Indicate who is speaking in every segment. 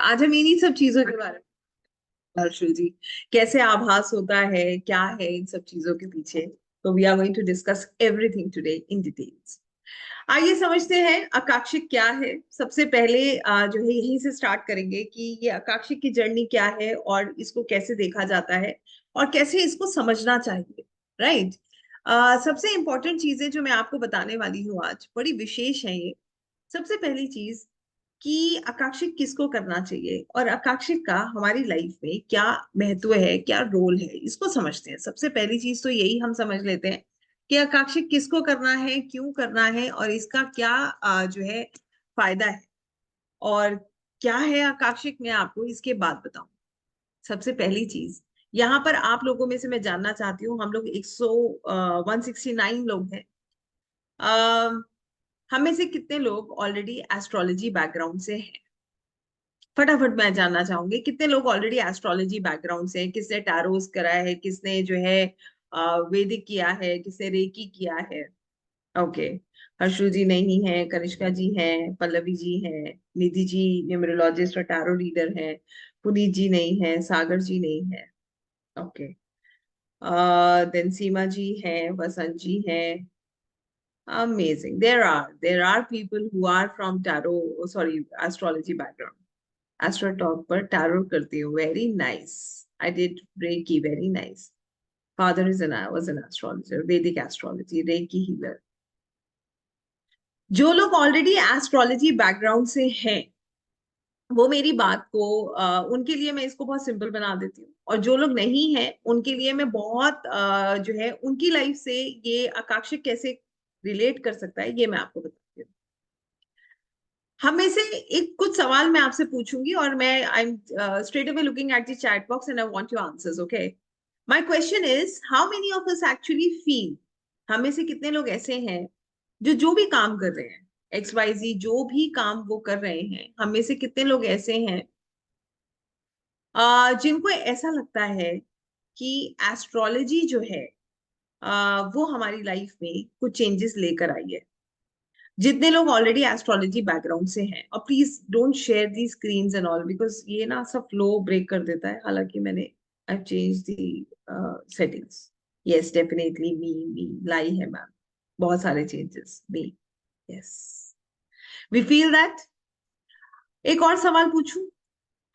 Speaker 1: आज हम इन्हीं सब चीजों के बारे में, हर्षल जी, कैसे आभास होता है, क्या है इन सब चीजों के पीछे। तो we are going to discuss everything today in details. आइए समझते हैं आकांक्षिक क्या है। सबसे पहले जो है यहीं से स्टार्ट करेंगे कि ये आकांक्षिक की जर्नी क्या है और इसको कैसे देखा जाता है और कैसे इसको समझना चाहिए। राइट। सबसे इंपॉर्टेंट चीजें जो मैं आपको बताने वाली हूँ आज बड़ी विशेष है ये। सबसे पहली चीज कि आकांक्षित किसको करना चाहिए और आकांक्षित का हमारी लाइफ में क्या महत्व है, क्या रोल है, इसको समझते हैं। सबसे पहली चीज तो यही हम समझ लेते हैं कि आकांक्षित किसको करना है, क्यों करना है और इसका क्या जो है फायदा है और क्या है आकांक्षित, मैं आपको इसके बाद बताऊं। सबसे पहली चीज यहाँ पर आप लोगों में से मैं जानना चाहती हूँ, हम लोग 169 लोग हैं। हम में से कितने लोग ऑलरेडी एस्ट्रोलॉजी बैकग्राउंड से हैं? फटाफट मैं जानना चाहूंगी कितने लोग ऑलरेडी एस्ट्रोलॉजी बैकग्राउंड से हैं। किसने टैरोस करा है, किसने जो है वैदिक किया है, किसने रेकी किया है। ओके। हर्षु जी नहीं है, कनिष्का जी हैं, पल्लवी जी हैं, निधि जी न्यूमरोलॉजिस्ट और टैरो रीडर हैं, पुनीत जी नहीं है, सागर जी नहीं है। ओके। देन सीमा जी हैं, वसंत जी हैं। Amazing, there are people who are from tarot, sorry, astrology background. Astrotalk पर टैरो करती हूँ, very nice. I did reiki, very nice. Father is an was an astrologer, Vedic astrology, reiki healer. जो लोग already astrology background से हैं वो मेरी बात को उनके लिए मैं इसको बहुत सिंपल बना देती हूँ, और जो लोग नहीं हैं उनके लिए मैं बहुत जो है उनकी लाइफ से ये आकांक्षिक कैसे रिलेट कर सकता है ये मैं आपको बताती हूँ। हम में से एक कुछ सवाल मैं आपसे पूछूंगी और मैं I am straight away looking at the chat box and I want your answers. Okay. My question is, how many of us actually feel, हम में से कितने लोग ऐसे हैं जो भी काम कर रहे हैं, एक्स वाई जी जो भी काम वो कर रहे हैं, हम में से कितने लोग ऐसे हैं जिनको ऐसा लगता है कि एस्ट्रोलॉजी जो है वो हमारी लाइफ में कुछ चेंजेस लेकर आई है। जितने लोग ऑलरेडी एस्ट्रोलॉजी बैकग्राउंड से हैं, और please don't share the screens and all because ये ना सब फ्लो ब्रेक कर देता है, हालांकि मैंने I change the settings. Yes definitely, मी लाई है मैम, बहुत सारे चेंजेस मी। Yes, we feel that. एक और सवाल पूछूं,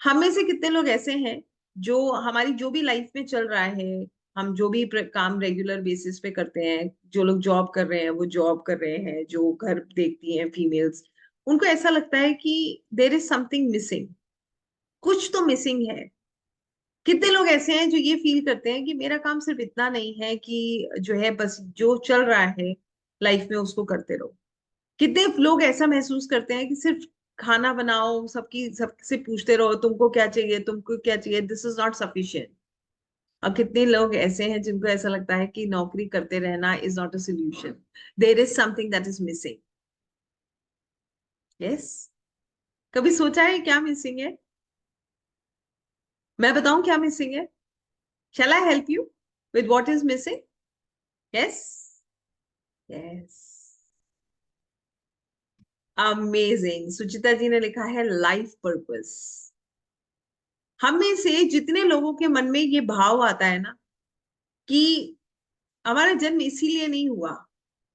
Speaker 1: हम में से कितने लोग ऐसे हैं जो हमारी जो भी लाइफ में चल रहा है, हम जो भी काम रेगुलर बेसिस पे करते हैं, जो लोग जॉब कर रहे हैं वो जॉब कर रहे हैं, जो घर देखती हैं फीमेल्स, उनको ऐसा लगता है कि देर इज समथिंग मिसिंग, कुछ तो मिसिंग है। कितने लोग ऐसे हैं जो ये फील करते हैं कि मेरा काम सिर्फ इतना नहीं है कि जो है बस जो चल रहा है लाइफ में उसको करते रहो। कितने लोग ऐसा महसूस करते हैं कि सिर्फ खाना बनाओ, सबकी सबसे पूछते रहो तुमको क्या चाहिए, तुमको क्या चाहिए, दिस इज नॉट सफिशिएंट। और कितने लोग ऐसे हैं जिनको ऐसा लगता है कि नौकरी करते रहना is not a solution, there is something that is missing. Yes. कभी सोचा है क्या मिसिंग है? मैं बताऊं क्या मिसिंग है? Shall I help you with what is missing? Yes. Yes. Amazing, Suchita ji ने लिखा है लाइफ पर्पस। हम में से जितने लोगों के मन में ये भाव आता है ना कि हमारा जन्म इसीलिए नहीं हुआ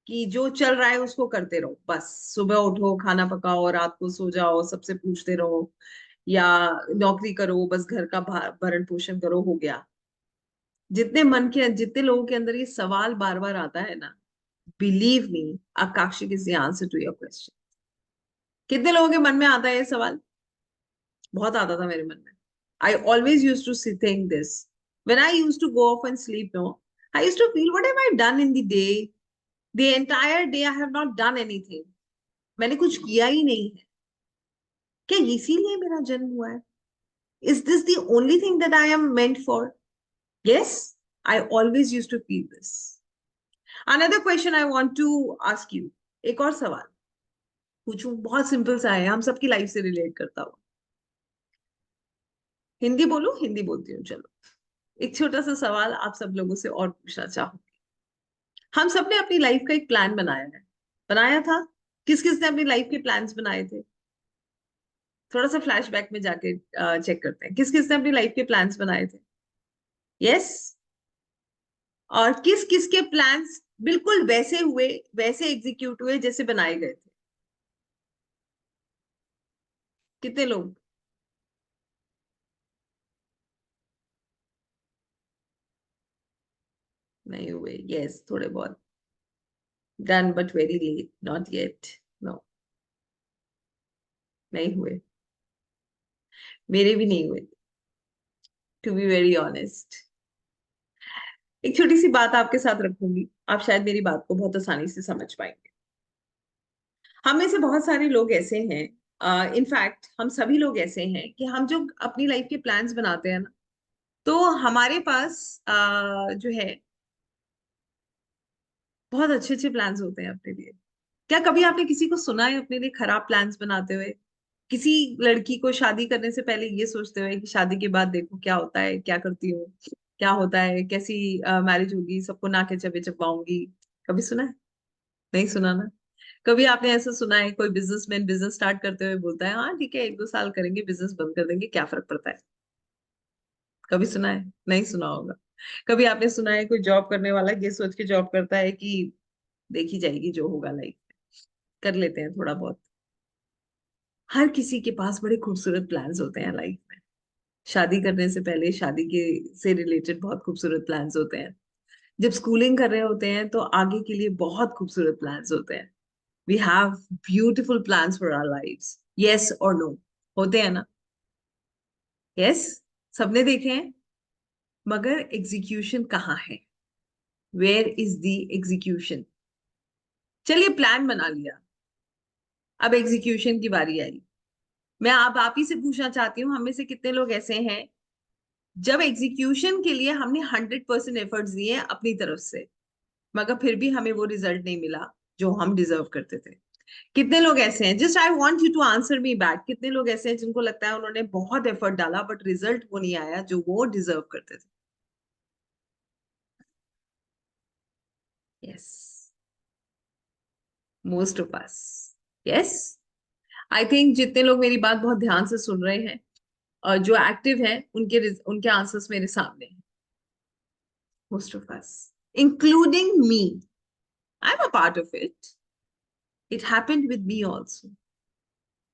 Speaker 1: कि जो चल रहा है उसको करते रहो, बस सुबह उठो, खाना पकाओ, रात को सो जाओ, सबसे पूछते रहो, या नौकरी करो, बस घर का भरण पोषण करो, हो गया। जितने लोगों के अंदर ये सवाल बार बार आता है ना, believe me, Aakanshi is the answer to your question. कितने लोगों के मन में आता है ये सवाल? बहुत आता था मेरे मन में। I always use to think this when I use to go off and sleep, no, I use to feel what have I done in the day, the entire day I have not done anything, मैंने कुछ किया ही नहीं है। क्या इसीलिए मेरा जन्म हुआ है? Is this the only thing that I am meant for? Yes, I always use to feel this. Another question I want to ask you, एक और सवाल पूछूं, बहुत सिंपल सा है, हम सबकी लाइफ से रिलेट करता हूँ। हिंदी बोलो, हिंदी बोलती हूँ, चलो। एक छोटा सा सवाल आप सब लोगों से और पूछना चाहूंगी। हम सब ने अपनी लाइफ का एक प्लान बनाया है, बनाया था? किस किस ने अपनी लाइफ के प्लान्स बनाए थे? थोड़ा सा फ्लैशबैक में जाके चेक करते हैं, किस किसने अपनी लाइफ के प्लान्स बनाए थे? यस। और किस किस के प्लान्स बिल्कुल वैसे हुए, वैसे एग्जीक्यूट हुए जैसे बनाए गए थे? कितने लोग? नहीं हुए, यस, थोड़े बहुत। Done but very late, not yet. No, नहीं हुए। मेरे भी नहीं हुए, टू बी वेरी ऑनेस्ट। एक छोटी सी बात आपके साथ रखूंगी, आप शायद मेरी बात को बहुत आसानी से समझ पाएंगे। हम में से बहुत सारे लोग ऐसे हैं, इनफैक्ट हम सभी लोग ऐसे हैं कि हम जो अपनी लाइफ के प्लान्स बनाते हैं ना, तो हमारे पास जो है बहुत अच्छे अच्छे प्लान्स होते हैं अपने लिए। क्या कभी आपने किसी को सुना है अपने लिए खराब प्लान्स बनाते हुए? किसी लड़की को शादी करने से पहले ये सोचते हुए कि शादी के बाद देखो क्या होता है, क्या करती हूँ, क्या होता है, कैसी मैरिज होगी, सबको नाके चबे चबाऊंगी? कभी सुना है? नहीं सुना ना? कभी आपने ऐसा सुना है कोई बिजनेसमैन बिजनेस स्टार्ट करते हुए बोलता है हाँ ठीक है, 1-2 साल करेंगे, बिजनेस बंद कर देंगे, क्या फर्क पड़ता है? कभी सुना है? नहीं सुना होगा। कभी आपने सुना है कोई जॉब करने वाला ये सोच के जॉब करता है कि देखी जाएगी जो होगा लाइफ, कर लेते हैं थोड़ा बहुत? हर किसी के पास बड़े खूबसूरत प्लान्स होते हैं लाइफ में। शादी करने से पहले शादी के से रिलेटेड बहुत खूबसूरत प्लान्स होते हैं। जब स्कूलिंग कर रहे होते हैं तो आगे के लिए बहुत खूबसूरत प्लान्स होते हैं। We have beautiful plans for our lives, yes और नो? होते हैं ना? यस, सबने देखे हैं। मगर एग्जीक्यूशन कहाँ है? Where is the execution? चलिए, प्लान बना लिया, अब एग्जीक्यूशन की बारी आई। मैं अब आप ही से पूछना चाहती हूँ, हम में से कितने लोग ऐसे हैं जब एग्जीक्यूशन के लिए हमने 100% एफर्ट्स दिए अपनी तरफ से, मगर फिर भी हमें वो रिजल्ट नहीं मिला जो हम डिजर्व करते थे? कितने लोग ऐसे हैं? Just I want you to answer me back. कितने लोग ऐसे हैं जिनको लगता है उन्होंने बहुत एफर्ट डाला बट रिजल्ट वो नहीं आया जो वो डिजर्व करते थे? Yes, most of us. Yes, I think जितने लोग मेरी बात बहुत ध्यान से सुन रहे हैं और जो एक्टिव हैं, उनके आंसर्स मेरे सामने हैं। Most of us, including me, I am a part of it. It happened with me also.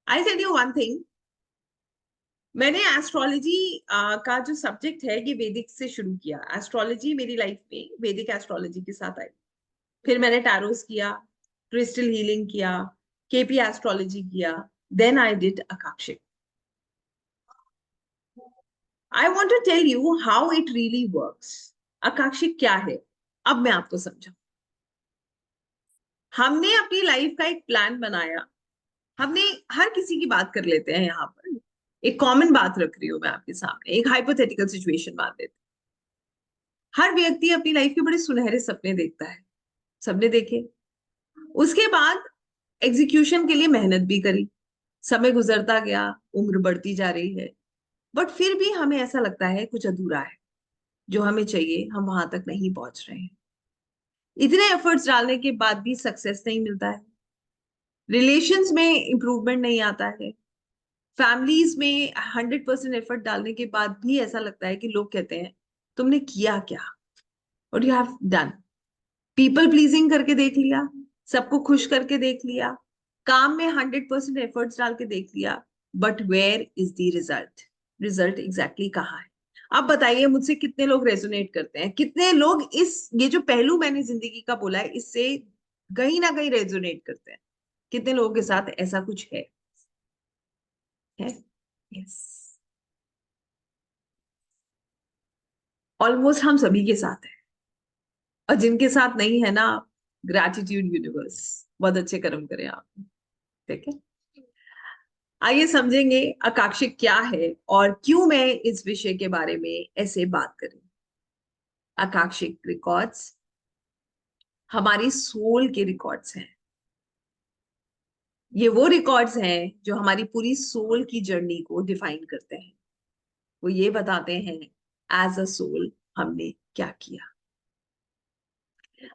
Speaker 1: I tell you one thing, मैंने एस्ट्रोलॉजी का जो सब्जेक्ट है ये वैदिक से शुरू किया। एस्ट्रोलॉजी मेरी लाइफ में वैदिक एस्ट्रोलॉजी के साथ आई। फिर मैंने टैरोस किया, क्रिस्टल हीलिंग किया, केपी एस्ट्रोलॉजी किया, then I did akashic. I want to tell you how it really works. Akashic क्या है, अब मैं आपको समझाऊं। हमने अपनी लाइफ का एक प्लान बनाया। हमने, हर किसी की बात कर लेते हैं यहाँ पर, एक कॉमन बात रख रही हूं मैं आपके सामने, एक हाइपोथेटिकल सिचुएशन मान लेते हैं। हर व्यक्ति अपनी लाइफ के बड़े सुनहरे सपने देखता है, सबने देखे। उसके बाद एग्जीक्यूशन के लिए मेहनत भी करी, समय गुजरता गया, उम्र बढ़ती जा रही है, बट फिर भी हमें ऐसा लगता है कुछ अधूरा है, जो हमें चाहिए हम वहां तक नहीं पहुंच रहे हैं। इतने एफर्ट्स डालने के बाद भी सक्सेस नहीं मिलता है, रिलेशंस में इंप्रूवमेंट नहीं आता है, फैमिलीज में 100% एफर्ट डालने के बाद भी ऐसा लगता है कि लोग कहते हैं तुमने किया क्या, what you have done? People pleasing करके देख लिया, सबको खुश करके देख लिया, काम में 100% एफर्ट्स डाल के देख लिया, but where is the result? Result exactly कहाँ है? आप बताइए मुझसे, कितने लोग रेजोनेट करते हैं? कितने लोग इस ये जो पहलू मैंने जिंदगी का बोला है इससे कहीं ना कहीं रेजोनेट करते हैं? कितने लोगों के साथ ऐसा कुछ है? यस, ऑलमोस्ट हम सभी के साथ है। और जिनके साथ नहीं है ना, ग्रैटिट्यूड यूनिवर्स, बहुत अच्छे कर्म करें आप। ठीक है, आइए समझेंगे आकांक्षित क्या है और क्यों मैं इस विषय के बारे में ऐसे बात करूं। आकांक्षित रिकॉर्ड्स हमारी सोल के रिकॉर्ड्स हैं। ये वो रिकॉर्ड्स हैं जो हमारी पूरी सोल की जर्नी को डिफाइन करते हैं। वो ये बताते हैं एज अ सोल हमने क्या किया।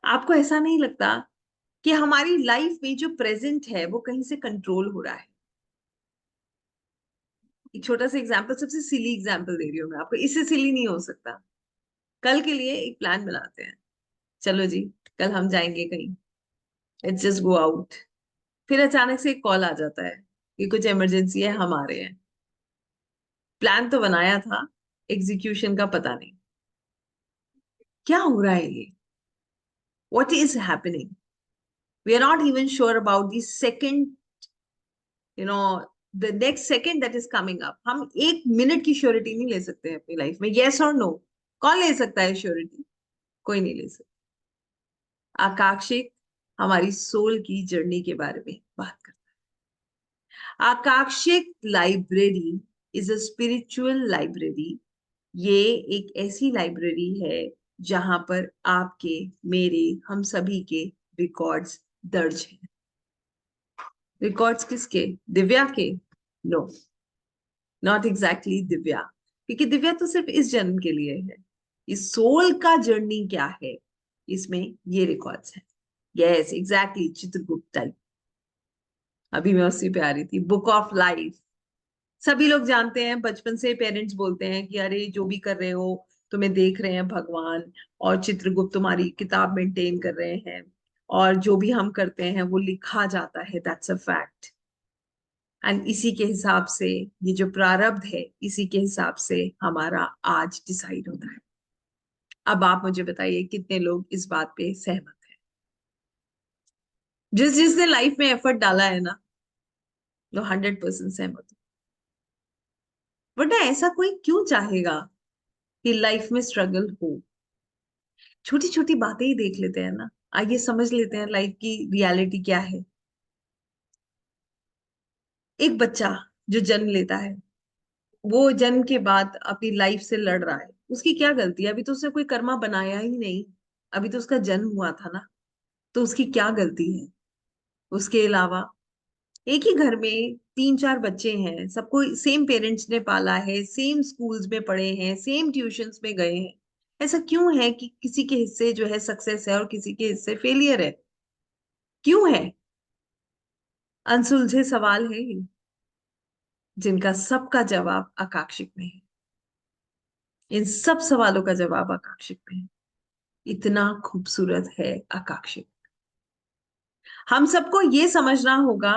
Speaker 1: आपको ऐसा नहीं लगता कि हमारी लाइफ में जो प्रेजेंट है वो कहीं से कंट्रोल हो रहा है? एक छोटा सा एग्जाम्पल, सबसे सिली एग्जाम्पल दे रही हूँ मैं आपको, इससे सिली नहीं हो सकता। कल के लिए एक प्लान बनाते हैं, चलो जी कल हम जाएंगे कहीं, लेट्स जस्ट गो आउट। फिर अचानक से एक कॉल आ जाता है कि कुछ इमरजेंसी है, हम आ रहे हैं। प्लान तो बनाया था, एग्जीक्यूशन का पता नहीं। क्या हो रहा है ये? What is happening? We are not even sure about the second, you know, the next second that is coming up. हम एक मिनट की श्योरिटी नहीं ले सकते हैं अपनी लाइफ में, येस और नो। कौन ले सकता है श्योरिटी? कोई नहीं ले सकता। आकांक्षित हमारी सोल की जर्नी के बारे में बात करता है। आकांक्षित library is a spiritual library. ये एक ऐसी लाइब्रेरी है जहां पर आपके, मेरे, हम सभी के रिकॉर्ड्स दर्ज हैं। रिकॉर्ड्स किसके? दिव्या के? नो, नॉट एग्जैक्टली दिव्या, क्योंकि दिव्या तो सिर्फ इस जन्म के लिए है। इस सोल का जर्नी क्या है, इसमें ये रिकॉर्ड्स हैं। Yes exactly, Chitragupta type. अभी मैं उसी पे आ रही थी, बुक ऑफ लाइफ। सभी लोग जानते हैं, बचपन से पेरेंट्स बोलते हैं कि अरे जो भी कर रहे हो, तुम्हें देख रहे हैं भगवान, और चित्रगुप्त तुम्हारी किताब मेंटेन कर रहे हैं, और जो भी हम करते हैं वो लिखा जाता है, दैट्स अ फैक्ट। एंड इसी के हिसाब से, ये जो प्रारब्ध है, इसी के हिसाब से हमारा आज डिसाइड होता है। अब आप मुझे बताइए कितने लोग इस बात पे सहमत हैं? जिसने लाइफ में एफर्ट डाला है ना, वो 100% सहमत हो। वरना ऐसा कोई क्यों चाहेगा कि लाइफ में स्ट्रगल हो? छोटी छोटी बातें ही देख लेते हैं ना, आइए समझ लेते हैं लाइफ की रियलिटी क्या है। एक बच्चा जो जन्म लेता है, वो जन्म के बाद अपनी लाइफ से लड़ रहा है, उसकी क्या गलती है? अभी तो उसने कोई कर्मा बनाया ही नहीं, अभी तो उसका जन्म हुआ था ना, तो उसकी क्या गलती है? उसके अलावा एक ही घर में तीन चार बच्चे हैं, सबको सेम पेरेंट्स ने पाला है, सेम स्कूल्स में पढ़े हैं, सेम ट्यूशंस में गए हैं। ऐसा क्यों है कि किसी के हिस्से जो है सक्सेस है और किसी के हिस्से फेलियर है? क्यों है? अनसुलझे सवाल है ये, जिनका सबका जवाब आकांक्षित में है। इन सब सवालों का जवाब आकांक्षित में है। इतना खूबसूरत है आकांक्षित। हम सबको ये समझना होगा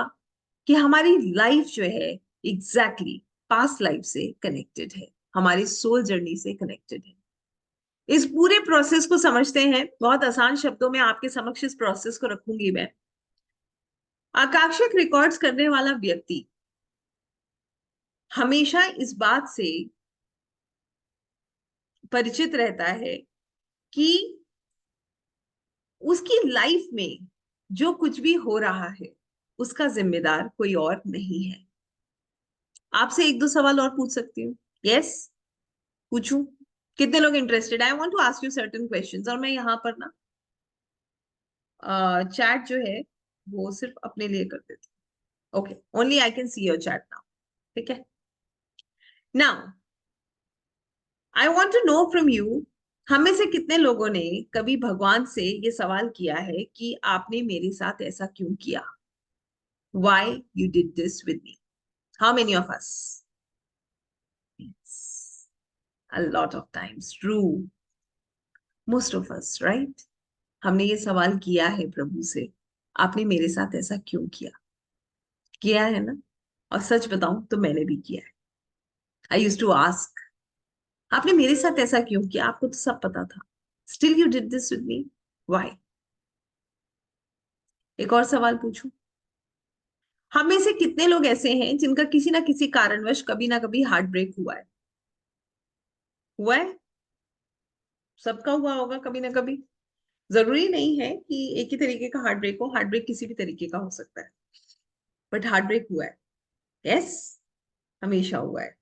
Speaker 1: कि हमारी लाइफ जो है एग्जैक्टली पास्ट लाइफ से कनेक्टेड है, हमारी सोल जर्नी से कनेक्टेड है। इस पूरे प्रोसेस को समझते हैं, बहुत आसान शब्दों में आपके समक्ष इस प्रोसेस को रखूंगी मैं। आकांक्षित रिकॉर्ड्स करने वाला व्यक्ति हमेशा इस बात से परिचित रहता है कि उसकी लाइफ में जो कुछ भी हो रहा है, उसका जिम्मेदार कोई और नहीं है। आपसे एक दो सवाल और पूछ सकती हूँ? यस, पूछूं? कितने लोग interested? I want to ask you certain questions, और मैं यहाँ पर ना चैट जो है वो सिर्फ अपने लिए कर देती हूँ। Okay, only I can see your chat now. ठीक है, now I want to know from you, हम में से कितने लोगों ने कभी भगवान से ये सवाल किया है कि आपने मेरे साथ ऐसा क्यों किया? Why you did this with me? How many of us? Yes, a lot of times. True. Most of us, right? हमने ये सवाल किया है प्रभु से, आपने मेरे साथ ऐसा क्यों किया? किया है ना? और सच बताऊं तो मैंने भी किया है। आई यूज टू आस्क, आपने मेरे साथ ऐसा क्यों किया? आपको तो सब पता था, still you did this with me, why? एक और सवाल पूछूं, हम में से कितने लोग ऐसे हैं जिनका किसी ना किसी कारणवश कभी ना कभी हार्ट ब्रेक हुआ है? हुआ है? सबका हुआ होगा कभी ना कभी। जरूरी नहीं है कि एक ही तरीके का हार्ट ब्रेक हो, हार्ट ब्रेक किसी भी तरीके का हो सकता है, बट हार्ट ब्रेक हुआ है। यस, हमेशा हुआ है।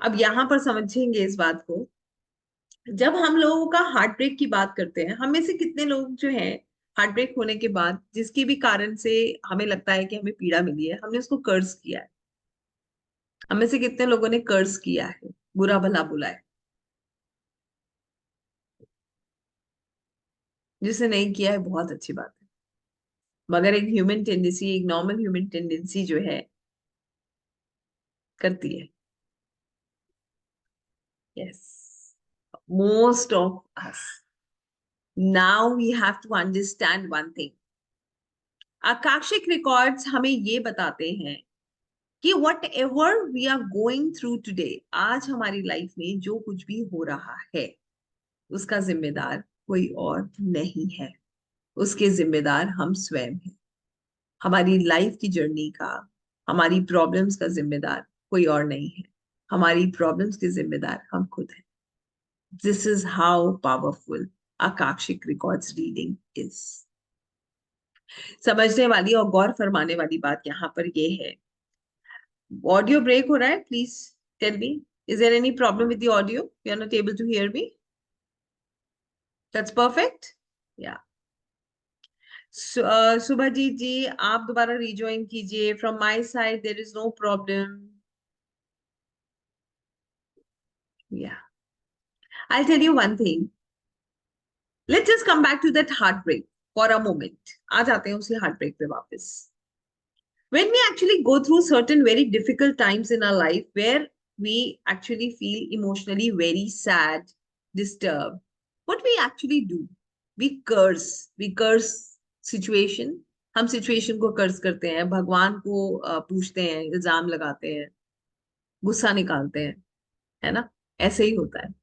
Speaker 1: अब यहां पर समझेंगे इस बात को, जब हम लोगों का हार्ट ब्रेक की बात करते हैं, हम में से कितने लोग जो हैं हार्ट ब्रेक होने के बाद जिसकी भी कारण से हमें लगता है कि हमें पीड़ा मिली है, हमने उसको कर्ज किया है? हम में से कितने लोगों ने कर्ज किया है, बुरा भला बुला है? जिसे नहीं किया है बहुत अच्छी बात है, मगर एक ह्यूमन टेंडेंसी, एक नॉर्मल ह्यूमन टेंडेंसी जो है करती है। Yes, most of us. Now we have to understand one thing. Akashic records हमें ये बताते हैं कि whatever we are going through today, आज हमारी लाइफ में जो कुछ भी हो रहा है उसका जिम्मेदार कोई और नहीं है, उसके जिम्मेदार हम स्वयं हैं। हमारी लाइफ की जर्नी का, हमारी प्रॉब्लम्स का जिम्मेदार कोई और नहीं है, हमारी प्रॉब्लम्स के जिम्मेदार हम खुद हैं। This is how powerful Akashic records reading is. समझने वाली और गौर फरमाने वाली बात यहाँ पर ये है, ऑडियो ब्रेक हो रहा है, please tell me, is there any problem with the audio? You are not able to hear me? That's perfect. Yeah, Subhajit ji आप दोबारा रिज्वाइन कीजिए। From my side there is no problem. Yeah, I tell you one thing, let's just come back to that heart break for a moment. आ जाते हैं उसी heart break पे वापस। When we actually go through certain very difficult times in our life where we actually feel emotionally very sad, disturbed, what we actually do? We curse. We curse situation. हम situation को कर्ज करते हैं, भगवान को पूछते हैं, इल्जाम लगाते हैं, गुस्सा निकालते हैं, है ना? ऐसे ही होता है,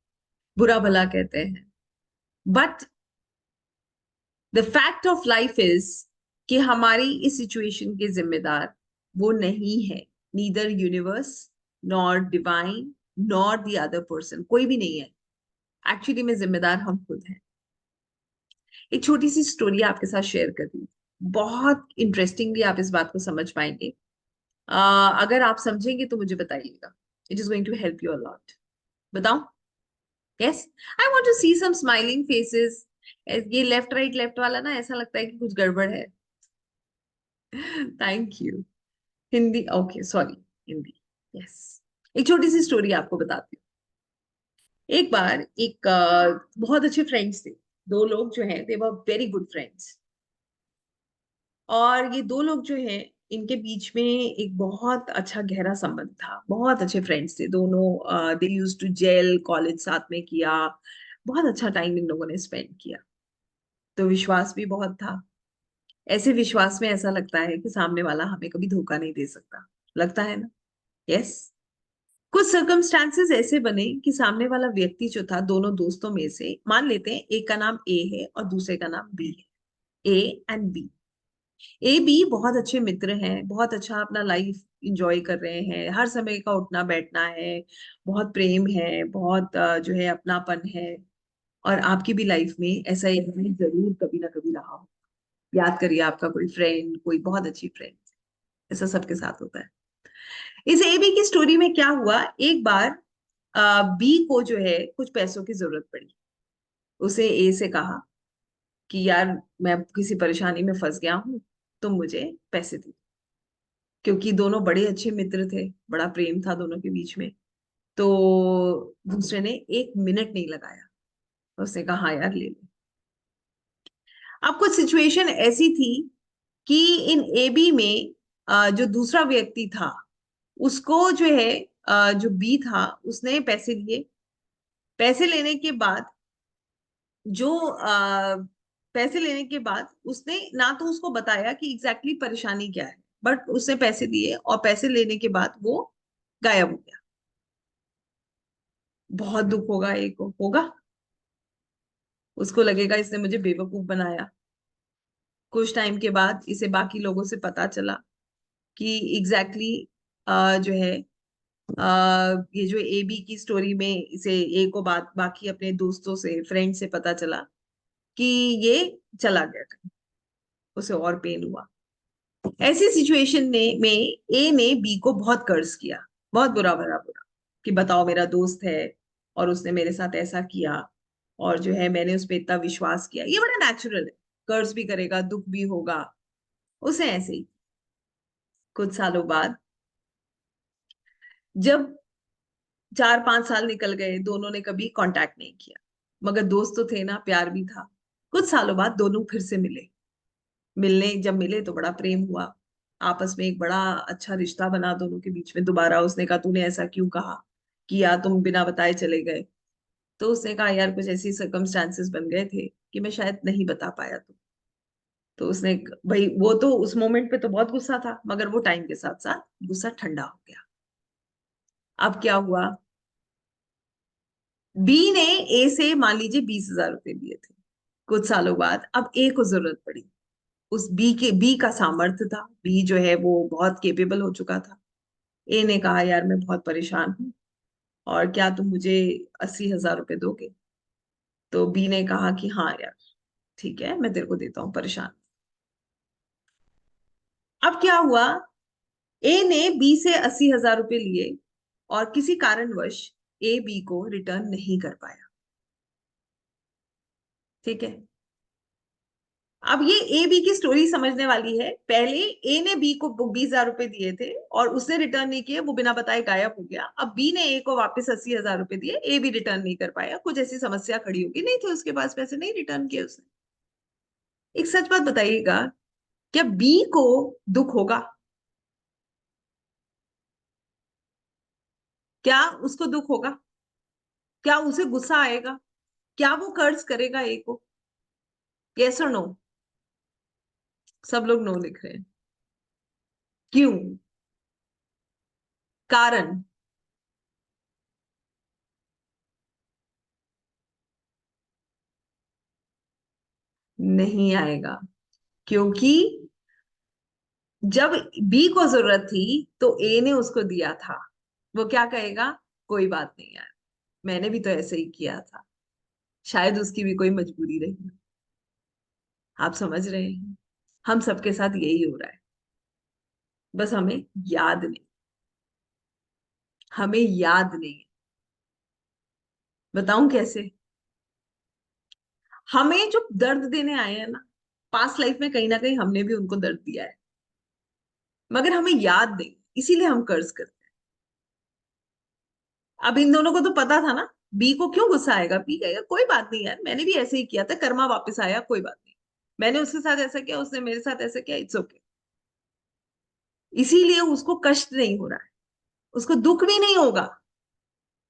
Speaker 1: बुरा भला कहते हैं। But the fact of life is कि हमारी इस सिचुएशन के जिम्मेदार वो नहीं है, neither universe nor divine nor the other person, कोई भी नहीं है। एक्चुअली में जिम्मेदार हम खुद हैं। एक छोटी सी स्टोरी आपके साथ शेयर कर रही हूँ, बहुत इंटरेस्टिंगली आप इस बात को समझ पाएंगे। अगर आप समझेंगे तो मुझे बताइएगा, it is going to help you a lot. बताओ? Yes, I want to see some smiling faces. ये लेफ्ट वाला ना ऐसा लगता है कि कुछ गड़बड़ है। Thank you. Hindi, okay sorry, Hindi. Yes, एक छोटी सी स्टोरी आपको बताती हूँ। एक बार एक बहुत अच्छे फ्रेंड्स थे, दो लोग जो हैं दे वर वेरी गुड फ्रेंड्स। और ये दो लोग जो हैं इनके बीच में एक बहुत अच्छा गहरा संबंध था, बहुत अच्छे फ्रेंड्स थे दोनों। They used to gel, college साथ में किया, बहुत अच्छा टाइम इन लोगों ने स्पेंड किया। तो विश्वास भी बहुत था। ऐसे विश्वास में ऐसा लगता है कि सामने वाला हमें कभी धोखा नहीं दे सकता, लगता है ना? यस। कुछ सर्कमस्टांसेस ऐसे बने कि सामने वाला व्यक्ति जो था, दोनों दोस्तों में से मान लेते हैं एक का नाम ए है और दूसरे का नाम बी है, A and B. A B बहुत अच्छे मित्र हैं, बहुत अच्छा अपना लाइफ इंजॉय कर रहे हैं, हर समय का उठना बैठना है, बहुत प्रेम है, बहुत जो है अपनापन है। और आपकी भी लाइफ में ऐसा एक दिन जरूर कभी ना कभी रहा हो। याद करिए आपका कोई फ्रेंड, कोई बहुत अच्छी फ्रेंड, ऐसा सबके साथ होता है। इस एबी की स्टोरी में क्या हुआ, एक बार बी को जो है कुछ पैसों की जरूरत पड़ी। उसे ए से कहा कि यार मैं किसी परेशानी में फंस गया हूं, तुम मुझे पैसे दो। क्योंकि दोनों बड़े अच्छे मित्र थे, बड़ा प्रेम था दोनों के बीच में, तो दूसरे ने एक मिनट नहीं लगाया, उसने कहा हाँ यार ले ले। अब कुछ सिचुएशन ऐसी थी कि इन एबी में जो दूसरा व्यक्ति था उसको जो है जो बी था उसने पैसे लिए। पैसे लेने के बाद जो पैसे लेने के बाद उसने ना तो उसको बताया कि एग्जैक्टली परेशानी क्या है, बट उसने पैसे दिए और पैसे लेने के बाद वो गायब हो गया। बहुत दुख होगा एक को, होगा, उसको लगेगा इसने मुझे बेवकूफ बनाया। कुछ टाइम के बाद इसे बाकी लोगों से पता चला कि एग्जैक्टली जो है ये जो ए बी की स्टोरी में इसे ए को बाकी अपने दोस्तों से, फ्रेंड से पता चला कि ये चला गया कहीं, उसे और पेन हुआ। ऐसी सिचुएशन में ए ने बी को बहुत कर्ज किया, बहुत बुरा भरा बुरा, कि बताओ मेरा दोस्त है और उसने मेरे साथ ऐसा किया, और जो है मैंने उस पर इतना विश्वास किया। ये बड़ा नेचुरल है, कर्ज भी करेगा, दुख भी होगा। उसे ऐसे ही कुछ सालों बाद, जब 4-5 साल निकल गए, दोनों ने कभी कांटेक्ट नहीं किया, मगर दोस्त तो थे ना, प्यार भी था। कुछ सालों बाद दोनों फिर से मिले। मिलने जब मिले तो बड़ा प्रेम हुआ, आपस में एक बड़ा अच्छा रिश्ता बना दोनों के बीच में। दोबारा उसने कहा तूने ऐसा क्यों कहा, किया, तुम बिना बताए चले गए। तो उसने कहा यार कुछ ऐसी सर्कमस्टांसेस बन गए थे कि मैं शायद नहीं बता पाया। तो उसने, भाई वो तो उस मोमेंट पे तो बहुत गुस्सा था, मगर वो टाइम के साथ साथ गुस्सा ठंडा हो गया। अब क्या हुआ, बी ने ए से मान लीजिए 20,000 रुपए लिए थे। कुछ सालों बाद अब ए को जरूरत पड़ी। उस बी का सामर्थ्य था, बी जो है वो बहुत केपेबल हो चुका था। ए ने कहा यार मैं बहुत परेशान हूँ, और क्या तुम मुझे 80,000 रुपए दोगे? तो बी ने कहा कि हाँ यार ठीक है, मैं तेरे को देता हूँ, परेशान। अब क्या हुआ, ए ने बी से 80,000 रुपए लिए, और किसी कारणवश ए बी को रिटर्न नहीं कर पाया। ठीक है, अब ये ए बी की स्टोरी समझने वाली है। पहले ए ने बी को 20,000 रुपए दिए थे और उसने रिटर्न नहीं किए, वो बिना बताए गायब हो गया। अब बी ने ए को वापस 80,000 रुपए दिए, ए भी रिटर्न नहीं कर पाया, कुछ ऐसी समस्या खड़ी होगी, नहीं थे उसके पास पैसे, नहीं रिटर्न किए उसने। एक सच बात बताइएगा, क्या बी को दुख होगा? क्या उसको दुख होगा? क्या उसे गुस्सा आएगा? क्या वो कर्ज करेगा ए को? यस और नो? सब लोग नो लिख रहे हैं। क्यों? कारण? नहीं आएगा, क्योंकि जब बी को जरूरत थी तो ए ने उसको दिया था। वो क्या कहेगा, कोई बात नहीं यार, मैंने भी तो ऐसे ही किया था, शायद उसकी भी कोई मजबूरी रही। आप समझ रहे हैं, हम सबके साथ यही हो रहा है, बस हमें याद नहीं, हमें याद नहीं है। बताऊं कैसे? हमें जो दर्द देने आए हैं ना, पास्ट लाइफ में कहीं ना कहीं हमने भी उनको दर्द दिया है, मगर हमें याद नहीं, इसीलिए हम कर्ज करते हैं। अब इन दोनों को तो पता था ना, बी को क्यों गुस्सा आएगा, बी कहेगा कोई बात नहीं यार, मैंने भी ऐसे ही किया था, कर्मा वापस आया, कोई बात नहीं, मैंने उसके साथ ऐसा किया, उसने मेरे साथ ऐसा किया, इट्स ओके। इसीलिए उसको कष्ट नहीं हो रहा है, उसको दुख भी नहीं होगा।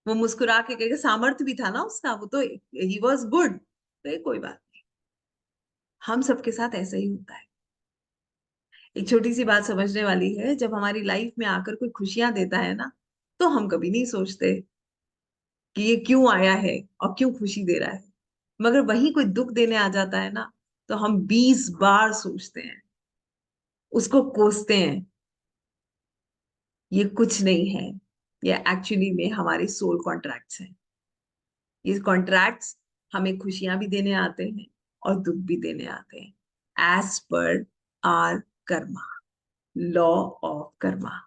Speaker 1: वो मुस्कुरा के कहेगा, सामर्थ्य भी था ना उसका, वो तो ही वॉज गुड, तो ये कोई बात नहीं। हम सबके साथ ऐसा ही होता है। एक छोटी सी बात समझने वाली है, जब हमारी लाइफ में आकर कोई खुशियां देता है ना, तो हम कभी नहीं सोचते कि ये क्यों आया है और क्यों खुशी दे रहा है। मगर वही कोई दुख देने आ जाता है ना, तो हम 20 बार सोचते हैं, उसको कोसते हैं। ये कुछ नहीं है, ये एक्चुअली में हमारे सोल कॉन्ट्रैक्ट्स हैं। ये कॉन्ट्रैक्ट्स हमें खुशियां भी देने आते हैं और दुख भी देने आते हैं, as per our karma, law of karma.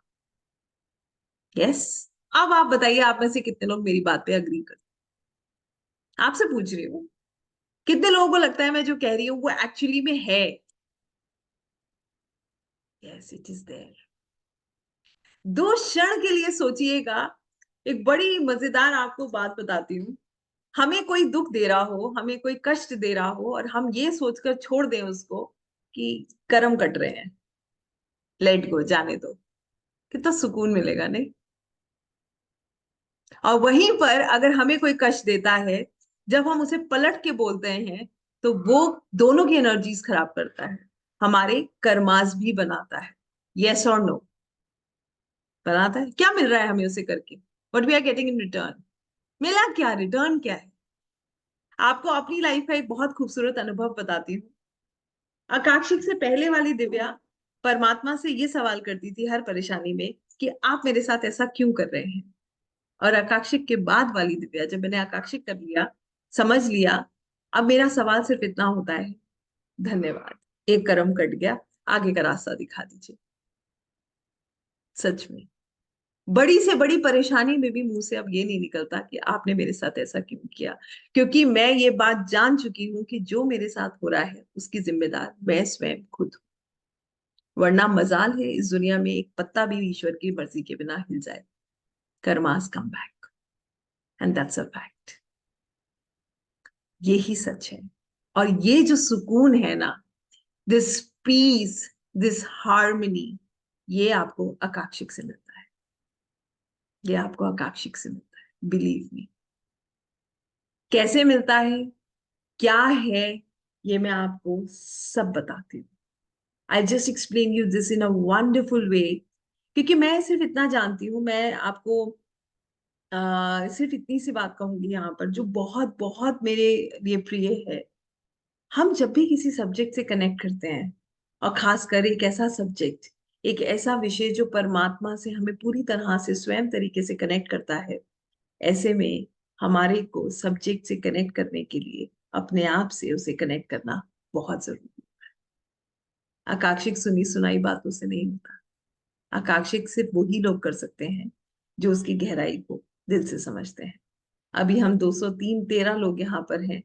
Speaker 1: Yes. अब आप बताइए, आप में से कितने लोग मेरी बात पे अग्री करते हैं? आपसे पूछ रही हूँ, कितने लोगों को लगता है मैं जो कह रही हूँ वो एक्चुअली में है? Yes, it is there. दो क्षण के लिए सोचिएगा, एक बड़ी मजेदार आपको बात बताती हूँ। हमें कोई दुख दे रहा हो, हमें कोई कष्ट दे रहा हो, और हम ये सोचकर छोड़ दें उसको कि कर्म कट रहे हैं, लेट गो, जाने दो, कितना सुकून मिलेगा, नहीं? और वहीं पर अगर हमें कोई कष्ट देता है, जब हम उसे पलट के बोलते हैं, तो वो दोनों की एनर्जीज खराब करता है, हमारे कर्मास भी बनाता है। यस और नो? बनाता है। क्या मिल रहा है हमें उसे करके? What we are getting in return? मिला क्या, रिटर्न क्या है? आपको अपनी लाइफ का एक बहुत खूबसूरत अनुभव बताती हूँ। आकांक्षिक से पहले वाली दिव्या परमात्मा से ये सवाल करती थी हर परेशानी में कि आप मेरे साथ ऐसा क्यों कर रहे हैं। और आकांक्षिक के बाद वाली दिव्या, जब मैंने आकांक्षिक कर लिया, समझ लिया, अब मेरा सवाल सिर्फ इतना होता है, धन्यवाद, एक कर्म कट गया, आगे का रास्ता दिखा दीजिए। सच में बड़ी से बड़ी परेशानी में भी मुंह से अब ये नहीं निकलता कि आपने मेरे साथ ऐसा क्यों किया, क्योंकि मैं ये बात जान चुकी हूं कि जो मेरे साथ हो रहा है उसकी जिम्मेदार मैं स्वयं खुद हूं। वरना मजाल है इस दुनिया में एक पत्ता भी ईश्वर की मर्जी के बिना हिल जाए। Karmas come back, and that's a fact. यही सच है। और ये जो सुकून है ना, दिस पीस, दिस हार्मनी, ये आपको आकांक्षिक से मिलता है, ये आपको आकांक्षिक से मिलता है, बिलीव मी। कैसे मिलता है, क्या है, ये मैं आपको सब बताती हूँ। I just explain you this in a wonderful वे, क्योंकि मैं सिर्फ इतना जानती हूँ, मैं आपको सिर्फ इतनी सी बात कहूंगी यहाँ पर जो बहुत बहुत मेरे लिए प्रिय है। हम जब भी किसी सब्जेक्ट से कनेक्ट करते हैं, और खासकर एक ऐसा सब्जेक्ट, एक ऐसा विषय जो परमात्मा से हमें पूरी तरह से स्वयं तरीके से कनेक्ट करता है, ऐसे में हमारे को सब्जेक्ट से कनेक्ट करने के लिए अपने आप से उसे कनेक्ट करना बहुत जरूरी है। आकांक्षिक सुनी सुनाई बातों से नहीं होता। आकांक्षिक सिर्फ वही लोग कर सकते हैं जो उसकी गहराई को दिल से समझते हैं। अभी हम 213 लोग यहाँ पर हैं।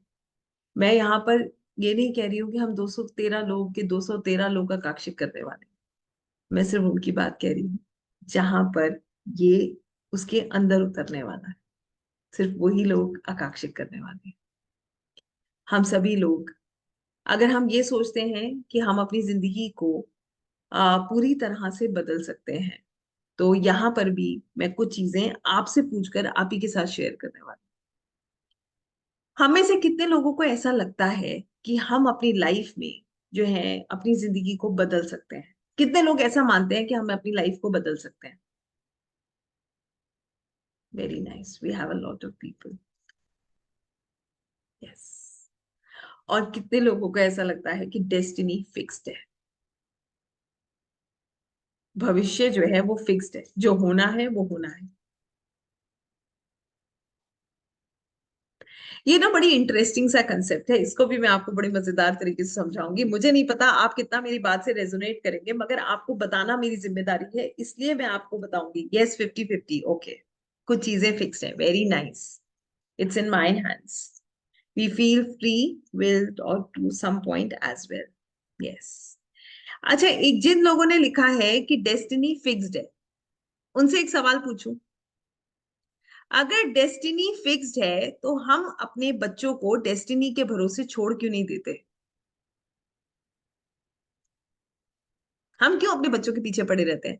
Speaker 1: मैं यहाँ पर ये नहीं कह रही हूँ कि हम 213 लोग के 213 लोग आकांक्षित करने वाले हैं। मैं सिर्फ उनकी बात कह रही हूँ जहां पर ये उसके अंदर उतरने वाला है। सिर्फ वही लोग आकांक्षित करने वाले हैं। हम सभी लोग, अगर हम ये सोचते हैं कि हम अपनी जिंदगी को पूरी तरह से बदल सकते हैं, तो यहाँ पर भी मैं कुछ चीजें आपसे पूछकर आप ही के साथ शेयर करने वाली। हम में से कितने लोगों को ऐसा लगता है कि हम अपनी लाइफ में जो है अपनी जिंदगी को बदल सकते हैं? कितने लोग ऐसा मानते हैं कि हम अपनी लाइफ को बदल सकते हैं? Very nice, we have a lot of people. Yes. और कितने लोगों को ऐसा लगता है कि डेस्टिनी फिक्स्ड है? भविष्य जो है वो फिक्स्ड है, जो होना है वो होना है। ये ना बड़ी इंटरेस्टिंग सा कंसेप्ट है, इसको भी मैं आपको बड़ी मजेदार तरीके से समझाऊंगी। मुझे नहीं पता आप कितना मेरी बात से रेजोनेट करेंगे, मगर आपको बताना मेरी जिम्मेदारी है, इसलिए मैं आपको बताऊंगी। Yes, 50-50, okay. कुछ चीजें फिक्स्ड है, very nice. It's in my hands. We feel free will or to some point as well. Yes. अच्छा, एक जिन लोगों ने लिखा है कि डेस्टिनी फिक्स्ड है, उनसे एक सवाल पूछूं। अगर डेस्टिनी फिक्स्ड है तो हम अपने बच्चों को डेस्टिनी के भरोसे छोड़ क्यों नहीं देते? हम क्यों अपने बच्चों के पीछे पड़े रहते हैं?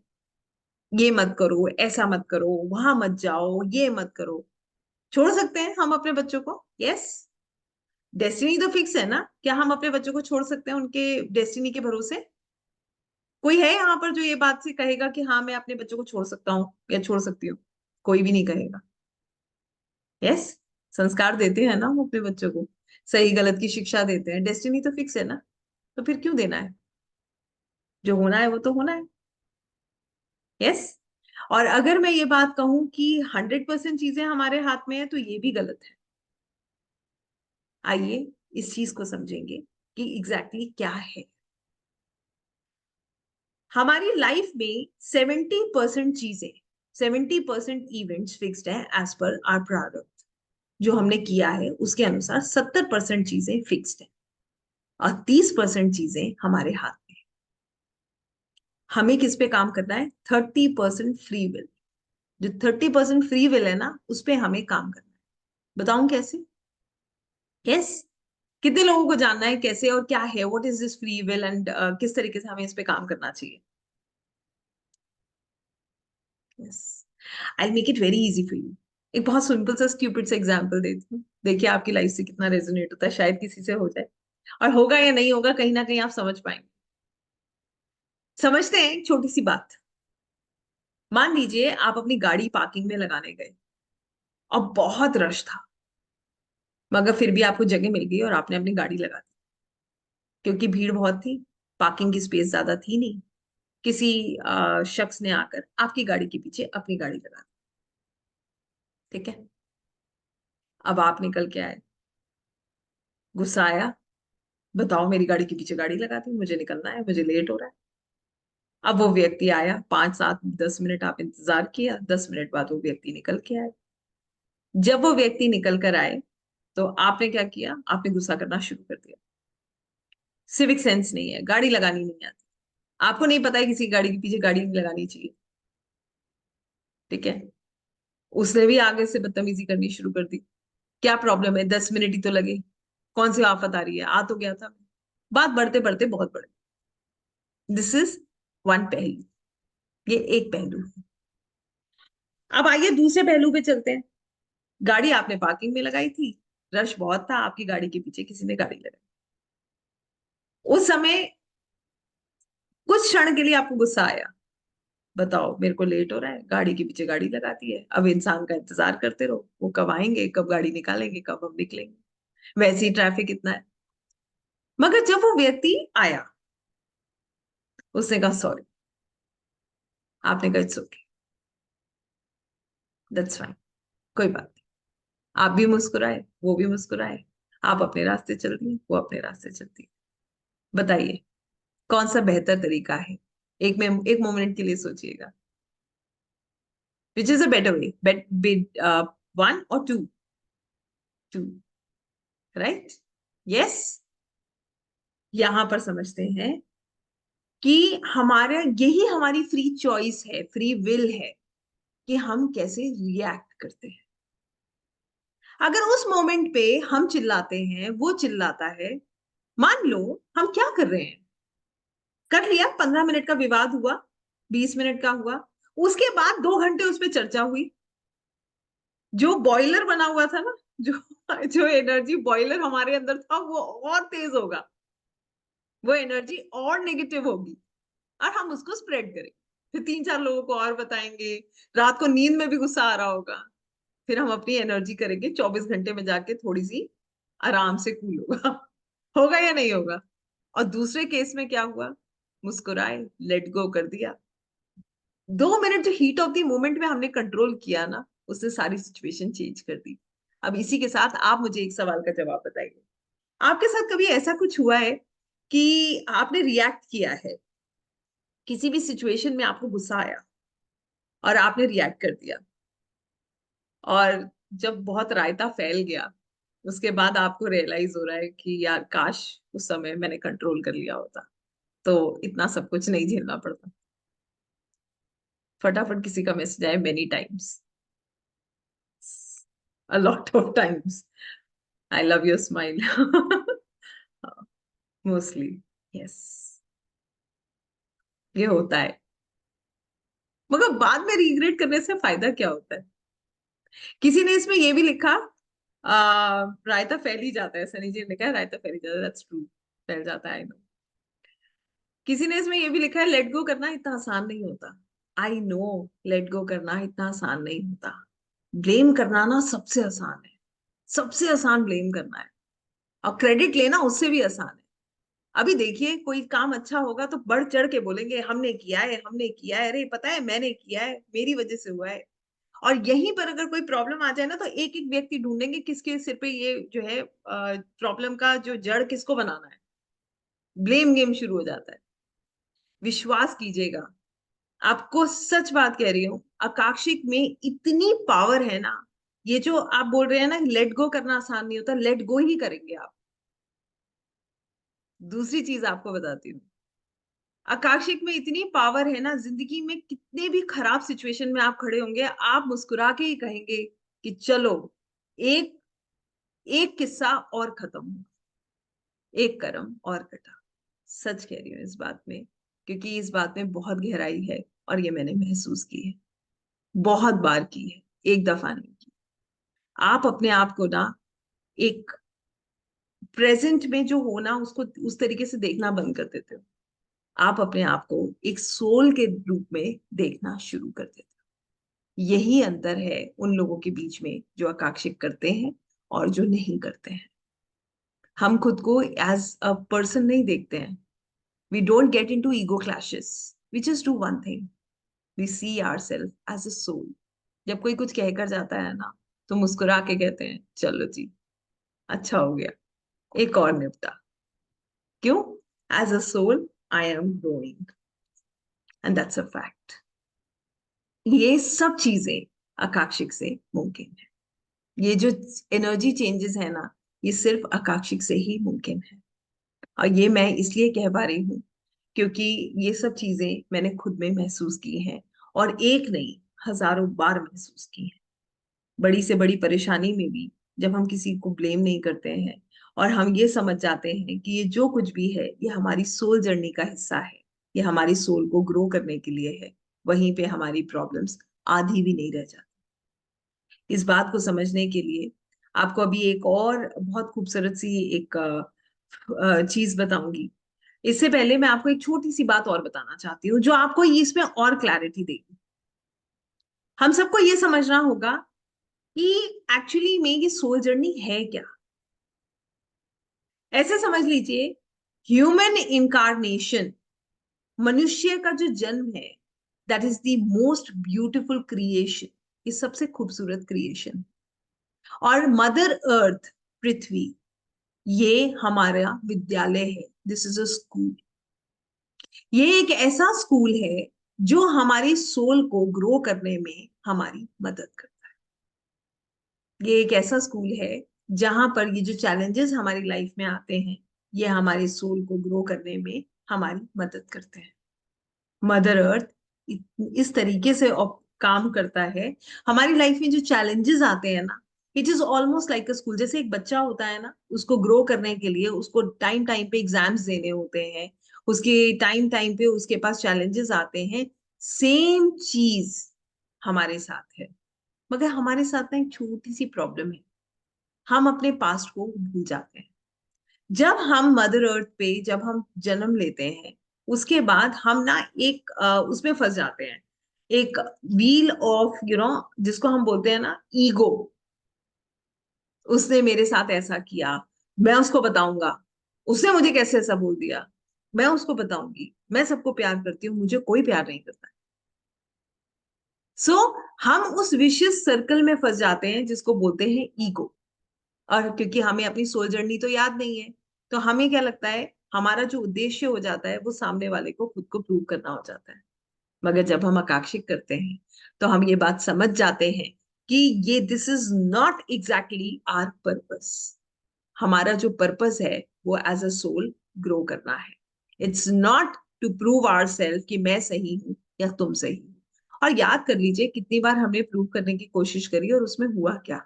Speaker 1: ये मत करो, ऐसा मत करो, वहां मत जाओ, ये मत करो। छोड़ सकते हैं हम अपने बच्चों को? यस। डेस्टिनी तो फिक्स है ना, क्या हम अपने बच्चों को छोड़ सकते हैं उनके डेस्टिनी के भरोसे? कोई है यहाँ पर जो ये बात से कहेगा कि हाँ मैं अपने बच्चों को छोड़ सकता हूँ या छोड़ सकती हूँ? कोई भी नहीं कहेगा। यस। संस्कार देते हैं ना हम अपने बच्चों को, सही गलत की शिक्षा देते हैं। डेस्टिनी तो फिक्स है ना, तो फिर क्यों देना है? जो होना है वो तो होना है। यस। और अगर मैं ये बात कहूं कि 100% चीजें हमारे हाथ में है, तो ये भी गलत है। आइए इस चीज को समझेंगे कि एग्जैक्टली क्या है। हमारी लाइफ में 70% चीजें, 70% इवेंट्स फिक्स्ड है एज पर आर प्रारब्ध। जो हमने किया है उसके अनुसार 70% चीजें फिक्स्ड है, और 30% चीजें हमारे हाथ में। हमें किस पे काम करना है? 30% फ्री विल। जो 30% फ्री विल है ना, उस पे हमें काम करना है। बताऊं कैसे? यस। कितने लोगों को जानना है कैसे और क्या है, what is this free will, and किस तरीके से हमें इस पे काम करना चाहिए? Yes. I make it very easy for you. एक बहुत सिंपल सा स्टूपिड सा एग्जांपल देती हूँ, देखिए आपकी लाइफ से कितना रेजोनेट होता है, शायद किसी से हो जाए। और होगा या नहीं होगा, कहीं ना कहीं आप समझ पाएंगे। समझते हैं, एक छोटी सी बात। मान लीजिए आप अपनी गाड़ी पार्किंग में लगाने गए, और बहुत रश था, मगर फिर भी आपको जगह मिल गई और आपने अपनी गाड़ी लगा दी, क्योंकि भीड़ बहुत थी, पार्किंग की स्पेस ज्यादा थी नहीं। किसी शख्स ने आकर आपकी गाड़ी के पीछे अपनी गाड़ी लगा दी। ठीक है। अब आप निकल के आए, गुस्सा आया, बताओ मेरी गाड़ी के पीछे गाड़ी लगा दी, मुझे निकलना है, मुझे लेट हो रहा है। अब वो व्यक्ति आया, 5-7-10 मिनट आप इंतजार किया, 10 मिनट बाद वो व्यक्ति निकल के आए। जब वो व्यक्ति निकल कर आए, तो आपने क्या किया? आपने गुस्सा करना शुरू कर दिया। सिविक सेंस नहीं है, गाड़ी लगानी नहीं आती, आपको नहीं पता है किसी गाड़ी के पीछे गाड़ी नहीं लगानी चाहिए। ठीक है। उसने भी आगे से बदतमीजी करनी शुरू कर दी। क्या प्रॉब्लम है, 10 मिनट ही तो लगे, कौन सी आफत आ रही है, आ तो गया था। बात बढ़ते बढ़ते बहुत बढ़ गई। दिस इज वन पहलू। ये एक पहलू है। अब आइए दूसरे पहलू पे चलते हैं। गाड़ी आपने पार्किंग में लगाई थी, रश बहुत था, आपकी गाड़ी के पीछे किसी ने गाड़ी लगाई। उस समय कुछ क्षण के लिए आपको गुस्सा आया, बताओ मेरे को लेट हो रहा है, गाड़ी के पीछे गाड़ी लगा दी है, अब इंसान का इंतजार करते रहो, वो कब आएंगे, कब गाड़ी निकालेंगे, कब हम निकलेंगे, वैसे ही ट्रैफिक इतना है। मगर जब वो व्यक्ति आया, उसने कहा सॉरी, आपने कहा इट्स ओके, दैट्स फाइन, कोई बात नहीं। आप भी मुस्कुराए, वो भी मुस्कुराए, आप अपने रास्ते चल रही हैं, वो अपने रास्ते चलती है। बताइए कौन सा बेहतर तरीका है? एक मोमेंट के लिए सोचिएगा, which is a better way, one और टू? Two, right? यस। यहां पर समझते हैं कि हमारे यही हमारी फ्री चॉइस है, फ्री विल है कि हम कैसे रिएक्ट करते हैं। अगर उस मोमेंट पे हम चिल्लाते हैं, वो चिल्लाता है, मान लो हम क्या कर रहे हैं, कर लिया, 15 मिनट का विवाद हुआ, 20 मिनट का हुआ, उसके बाद 2 घंटे उस पर चर्चा हुई, जो बॉयलर बना हुआ था ना, जो जो एनर्जी बॉयलर हमारे अंदर था, वो और तेज होगा, वो एनर्जी और नेगेटिव होगी, और हम उसको स्प्रेड करेंगे, फिर 3-4 लोगों को और बताएंगे, रात को नींद में भी गुस्सा आ रहा होगा, फिर हम अपनी एनर्जी करेंगे 24 घंटे में जाके थोड़ी सी आराम से कूल होगा। होगा या नहीं होगा? और दूसरे केस में क्या हुआ, मुस्कुराए, लेट गो कर दिया, 2 मिनट जो हीट ऑफ द मोमेंट में हमने कंट्रोल किया ना, उसने सारी सिचुएशन चेंज कर दी। अब इसी के साथ आप मुझे एक सवाल का जवाब बताइए, आपके साथ कभी ऐसा कुछ हुआ है कि आपने रिएक्ट किया है, किसी भी सिचुएशन में आपको गुस्सा आया और आपने रिएक्ट कर दिया, और जब बहुत रायता फैल गया, उसके बाद आपको रियलाइज हो रहा है कि यार काश उस समय मैंने कंट्रोल कर लिया होता, तो इतना सब कुछ नहीं झेलना पड़ता। फटाफट किसी का मैसेज आए, many times, a lot of times, I love your smile, mostly, yes, ये होता है। मगर बाद में रिग्रेट करने से फायदा क्या होता है? किसी ने इसमें ये भी लिखा, रायता फैल ही जाता है, सनी जी ने लिखा है रायता फैल ही जाता है, दैट्स ट्रू, फैल जाता है, आई नो। किसी ने इसमें ये भी लिखा है, लेट गो करना इतना आसान नहीं होता। आई नो, लेट गो करना इतना आसान नहीं होता। ब्लेम करना ना सबसे आसान है, सबसे आसान ब्लेम करना है, और क्रेडिट लेना उससे भी आसान है। अभी देखिए कोई काम अच्छा होगा तो बढ़ चढ़ के बोलेंगे, हमने किया है, हमने किया है, अरे पता है मैंने किया है, मेरी वजह से हुआ है। और यहीं पर अगर कोई प्रॉब्लम आ जाए ना, तो एक एक व्यक्ति ढूंढेंगे किसके सिर पे ये जो है प्रॉब्लम का जो जड़ किसको बनाना है, ब्लेम गेम शुरू हो जाता है। विश्वास कीजिएगा, आपको सच बात कह रही हूँ, आकाशिक में इतनी पावर है ना, ये जो आप बोल रहे हैं ना लेट गो करना आसान नहीं होता, लेट गो ही करेंगे आप। दूसरी चीज आपको बताती हूँ, आकाशिक में इतनी पावर है ना, जिंदगी में कितने भी खराब सिचुएशन में आप खड़े होंगे, आप मुस्कुरा के ही कहेंगे कि चलो, एक एक किस्सा और खत्म हुआ, एक कर्म और कटा। सच कह रही हूँ इस बात में, क्योंकि इस बात में बहुत गहराई है, और ये मैंने महसूस की है, बहुत बार की है, एक दफा नहीं की। आप अपने आप को ना एक प्रेजेंट में जो होना, उसको उस तरीके से देखना बंद कर देते हो, आप अपने आप को एक सोल के रूप में देखना शुरू कर देते हो। यही अंतर है उन लोगों के बीच में जो आकांक्षित करते हैं और जो नहीं करते हैं। हम खुद को एज अ पर्सन नहीं देखते हैं, we don't get into ego clashes, we just do one thing, we see ourselves as a soul. जब कोई कुछ कहकर जाता है ना, तो मुस्कुरा के कहते हैं चलो जी, अच्छा हो गया, एक और निपटा। क्यों? As a soul I am growing, and that's a fact. ये सब चीजें आकांक्षिक से मुमकिन है। ये जो एनर्जी चेंजेस है ना, ये सिर्फ आकांक्षिक से ही मुमकिन है। और ये मैं इसलिए कह पा रही हूँ क्योंकि ये सब चीजें मैंने खुद में महसूस की हैं, और एक नहीं, हजारों बार महसूस की हैं। बड़ी से बड़ी परेशानी में भी जब हम किसी को ब्लेम नहीं करते हैं, और हम ये समझ जाते हैं कि ये जो कुछ भी है, ये हमारी सोल जर्नी का हिस्सा है, ये हमारी सोल को ग्रो करने के लिए है, वहीं पे हमारी प्रॉब्लम्स आधी भी नहीं रह जाती। इस बात को समझने के लिए आपको अभी एक और बहुत खूबसूरत सी एक चीज बताऊंगी। इससे पहले मैं आपको एक छोटी सी बात और बताना चाहती हूँ जो आपको इसमें और क्लैरिटी देगी। हम सबको ये समझना होगा कि एक्चुअली में ये सोल जर्नी है क्या। ऐसे समझ लीजिए, ह्यूमन इनकारनेशन, मनुष्य का जो जन्म है, that is the most beautiful creation, ये सबसे खूबसूरत क्रिएशन। और मदर अर्थ, पृथ्वी, ये हमारा विद्यालय है, दिस इज अ स्कूल। ये एक ऐसा स्कूल है जो हमारी सोल को ग्रो करने में हमारी मदद करता है। ये एक ऐसा स्कूल है जहां पर ये जो चैलेंजेस हमारी लाइफ में आते हैं, ये हमारे सोल को ग्रो करने में हमारी मदद करते हैं। मदर अर्थ इस तरीके से काम करता है। हमारी लाइफ में जो चैलेंजेस आते हैं ना, it is almost like a school. जैसे एक बच्चा होता है ना, उसको ग्रो करने के लिए उसको टाइम टाइम पे एग्जाम्स देने होते हैं, उसके टाइम टाइम पे उसके पास चैलेंजेस आते हैं। सेम चीज हमारे साथ है, मगर हमारे साथ ना एक छोटी सी प्रॉब्लम है, हम अपने पास्ट को भूल जाते हैं। जब हम मदर अर्थ पे जब हम जन्म लेते हैं, उसके बाद हम ना एक उसमें फंस जाते हैं, एक व्हील ऑफ जिसको हम बोलते हैं ना ईगो। उसने मेरे साथ ऐसा किया, मैं उसको बताऊंगा, उसने मुझे कैसे ऐसा बोल दिया, मैं उसको बताऊंगी, मैं सबको प्यार करती हूँ, मुझे कोई प्यार नहीं करता। सो हम उस विशियस सर्कल में फंस जाते हैं जिसको बोलते हैं ईगो। और क्योंकि हमें अपनी सोल जर्नी तो याद नहीं है, तो हमें क्या लगता है, हमारा जो उद्देश्य हो जाता है वो सामने वाले को खुद को प्रूव करना हो जाता है। मगर जब हम आकाशिक करते हैं तो हम ये बात समझ जाते हैं कि ये this is not exactly our purpose. हमारा जो पर्पस है वो एज अ सोल ग्रो करना है। It's not to prove our self कि मैं सही हूं या तुम सही हो। और याद कर लीजिए कितनी बार हमने प्रूव करने की कोशिश करी और उसमें हुआ क्या,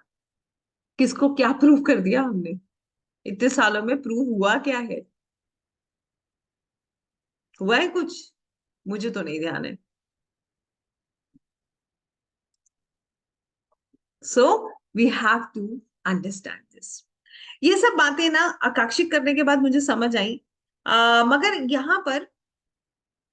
Speaker 1: किसको क्या प्रूव कर दिया हमने, इतने सालों में प्रूव हुआ क्या है? हुआ है कुछ? मुझे तो नहीं ध्यान है। So we have to understand this. ये सब बातें ना आकाशिक करने के बाद मुझे समझ आई। मगर यहाँ पर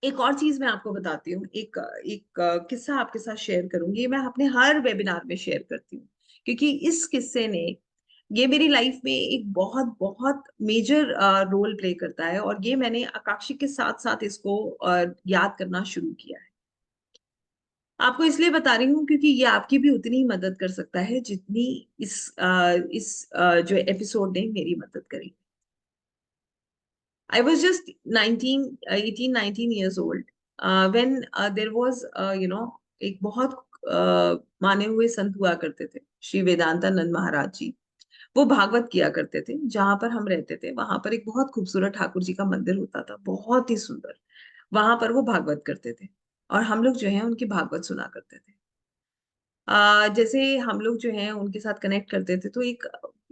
Speaker 1: एक और चीज मैं आपको बताती हूँ, एक एक किस्सा आपके साथ शेयर करूंगी। ये मैं अपने हर वेबिनार में शेयर करती हूँ, क्योंकि इस किस्से ने ये मेरी लाइफ में एक बहुत बहुत मेजर रोल प्ले करता है। और ये मैंने आकाशिक के साथ साथ इसको याद करना शुरू किया है। आपको इसलिए बता रही हूँ क्योंकि ये आपकी भी उतनी ही मदद कर सकता है जितनी जो एपिसोड ने मेरी मदद करी। I was just 19, 18, 19 years old when there was, एक बहुत माने हुए संत हुआ करते थे, श्री वेदांतानंद महाराज जी। वो भागवत किया करते थे। जहां पर हम रहते थे वहां पर एक बहुत खूबसूरत ठाकुर जी का मंदिर होता था, बहुत ही सुंदर। वहां पर वो भागवत करते थे और हम लोग जो है उनकी भागवत सुना करते थे। जैसे हम लोग जो है उनके साथ कनेक्ट करते थे तो एक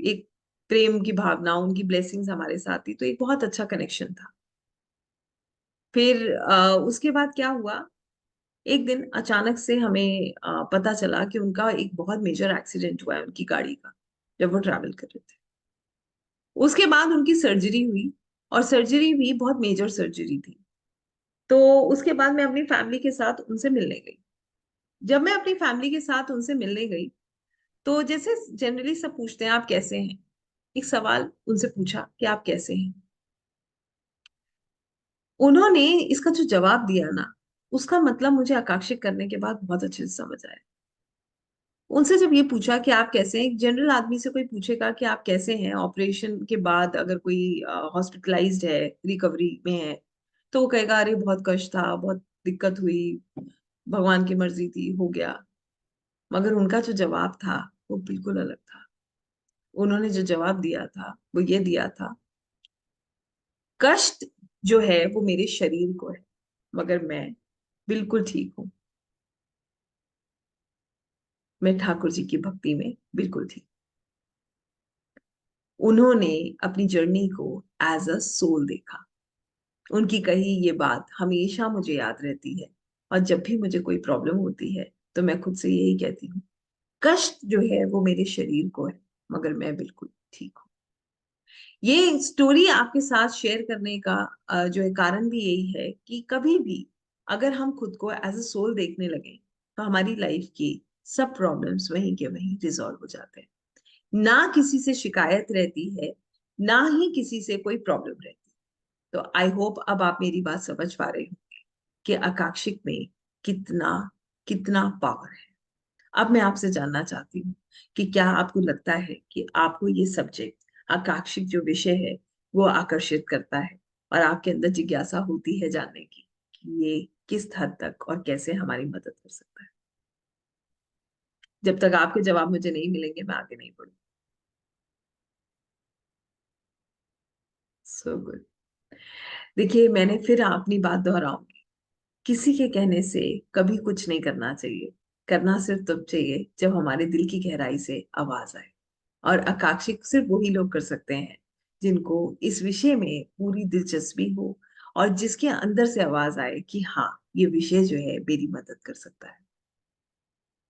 Speaker 1: एक प्रेम की भावना, उनकी ब्लेसिंग्स हमारे साथ थी, तो एक बहुत अच्छा कनेक्शन था। फिर उसके बाद क्या हुआ, एक दिन अचानक से हमें पता चला कि उनका एक बहुत मेजर एक्सीडेंट हुआ है उनकी गाड़ी का, जब वो ट्रैवल कर रहे थे। उसके बाद उनकी सर्जरी हुई, और सर्जरी भी बहुत मेजर सर्जरी थी। तो उसके बाद मैं अपनी फैमिली के साथ उनसे मिलने गई। जब मैं अपनी फैमिली के साथ उनसे मिलने गई, तो जैसे जनरली सब पूछते हैं आप कैसे हैं, एक सवाल उनसे पूछा कि आप कैसे हैं। उन्होंने इसका जो जवाब दिया ना, उसका मतलब मुझे आकाशित करने के बाद बहुत अच्छे से समझ आया। उनसे जब ये पूछा कि आप कैसे हैं, एक जनरल आदमी से कोई पूछेगा कि आप कैसे हैं ऑपरेशन के बाद, अगर कोई हॉस्पिटलाइज्ड है, रिकवरी में है, तो वो कहेगा अरे बहुत कष्ट था, बहुत दिक्कत हुई, भगवान की मर्जी थी, हो गया। मगर उनका जो जवाब था वो बिल्कुल अलग था। उन्होंने जो जवाब दिया था वो ये दिया था, कष्ट जो है वो मेरे शरीर को है, मगर मैं बिल्कुल ठीक हूँ। मैं ठाकुर जी की भक्ति में बिल्कुल ठीक। उन्होंने अपनी जर्नी को एज अ सोल देखा। उनकी कही ये बात हमेशा मुझे याद रहती है, और जब भी मुझे कोई प्रॉब्लम होती है तो मैं खुद से यही कहती हूँ, कष्ट जो है वो मेरे शरीर को है, मगर मैं बिल्कुल ठीक हूँ। ये स्टोरी आपके साथ शेयर करने का जो है कारण भी यही है कि कभी भी अगर हम खुद को एज अ सोल देखने लगे तो हमारी लाइफ की सब प्रॉब्लम्स वहीं के वहीं रिजॉल्व हो जाते हैं। ना किसी से शिकायत रहती है, ना ही किसी से कोई प्रॉब्लम रहती। तो आई होप अब आप मेरी बात समझ पा रहे हो कि आकांक्षिक में कितना कितना पावर है। अब मैं आपसे जानना चाहती हूँ कि क्या आपको लगता है कि आपको ये सब्जेक्ट, आकांक्षिक जो विषय है, वो आकर्षित करता है और आपके अंदर जिज्ञासा होती है जानने की कि ये किस हद तक और कैसे हमारी मदद कर सकता है? जब तक आपके जवाब मुझे नहीं मिलेंगे मैं आगे नहीं बढ़ूंगी। So good. देखिए, मैंने फिर अपनी बात दोहराऊंगी, किसी के कहने से कभी कुछ नहीं करना चाहिए। करना सिर्फ तब चाहिए जब हमारे दिल की गहराई से आवाज आए। और आकांक्षित सिर्फ वही लोग कर सकते हैं जिनको इस विषय में पूरी दिलचस्पी हो और जिसके अंदर से आवाज आए कि हाँ, ये विषय जो है मेरी मदद कर सकता है।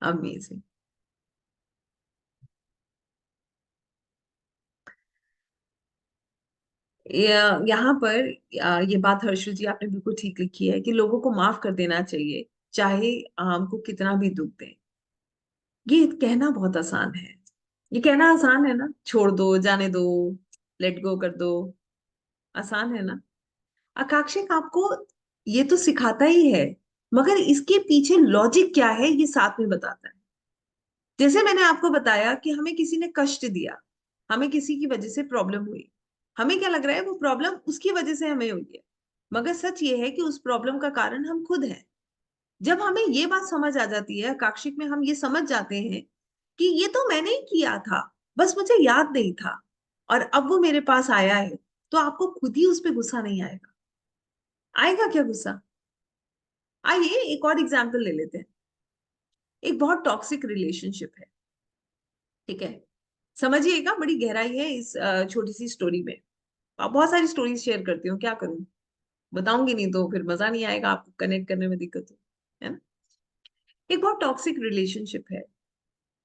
Speaker 1: अमेजिंग। यहाँ पर ये बात हर्षु जी आपने बिल्कुल ठीक लिखी है कि लोगों को माफ कर देना चाहिए, चाहे हमको कितना भी दुख दे। ये कहना बहुत आसान है। ये कहना आसान है ना, छोड़ दो, जाने दो, लेट गो कर दो, आसान है ना। आकांक्षिक आपको ये तो सिखाता ही है, मगर इसके पीछे लॉजिक क्या है ये साथ में बताता है। जैसे मैंने आपको बताया कि हमें किसी ने कष्ट दिया, हमें किसी की वजह से प्रॉब्लम हुई, हमें क्या लग रहा है वो प्रॉब्लम उसकी वजह से हमें हुई है, मगर सच ये है कि उस प्रॉब्लम का कारण हम खुद हैं। जब हमें ये बात समझ आ जाती है आकांक्षिक में, हम ये समझ जाते हैं कि ये तो मैंने ही किया था, बस मुझे याद नहीं था और अब वो मेरे पास आया है, तो आपको खुद ही उस पर गुस्सा नहीं आएगा। आएगा क्या गुस्सा? आइए एक और एग्जाम्पल ले लेते हैं। एक बहुत टॉक्सिक रिलेशनशिप है, ठीक है? समझिएगा, बड़ी गहराई है इस छोटी सी स्टोरी में। बहुत सारी स्टोरीज शेयर करती हूँ, क्या करूं, बताऊंगी नहीं तो फिर मजा नहीं आएगा, आपको कनेक्ट करने में दिक्कत हो, है ना? एक बहुत टॉक्सिक रिलेशनशिप है,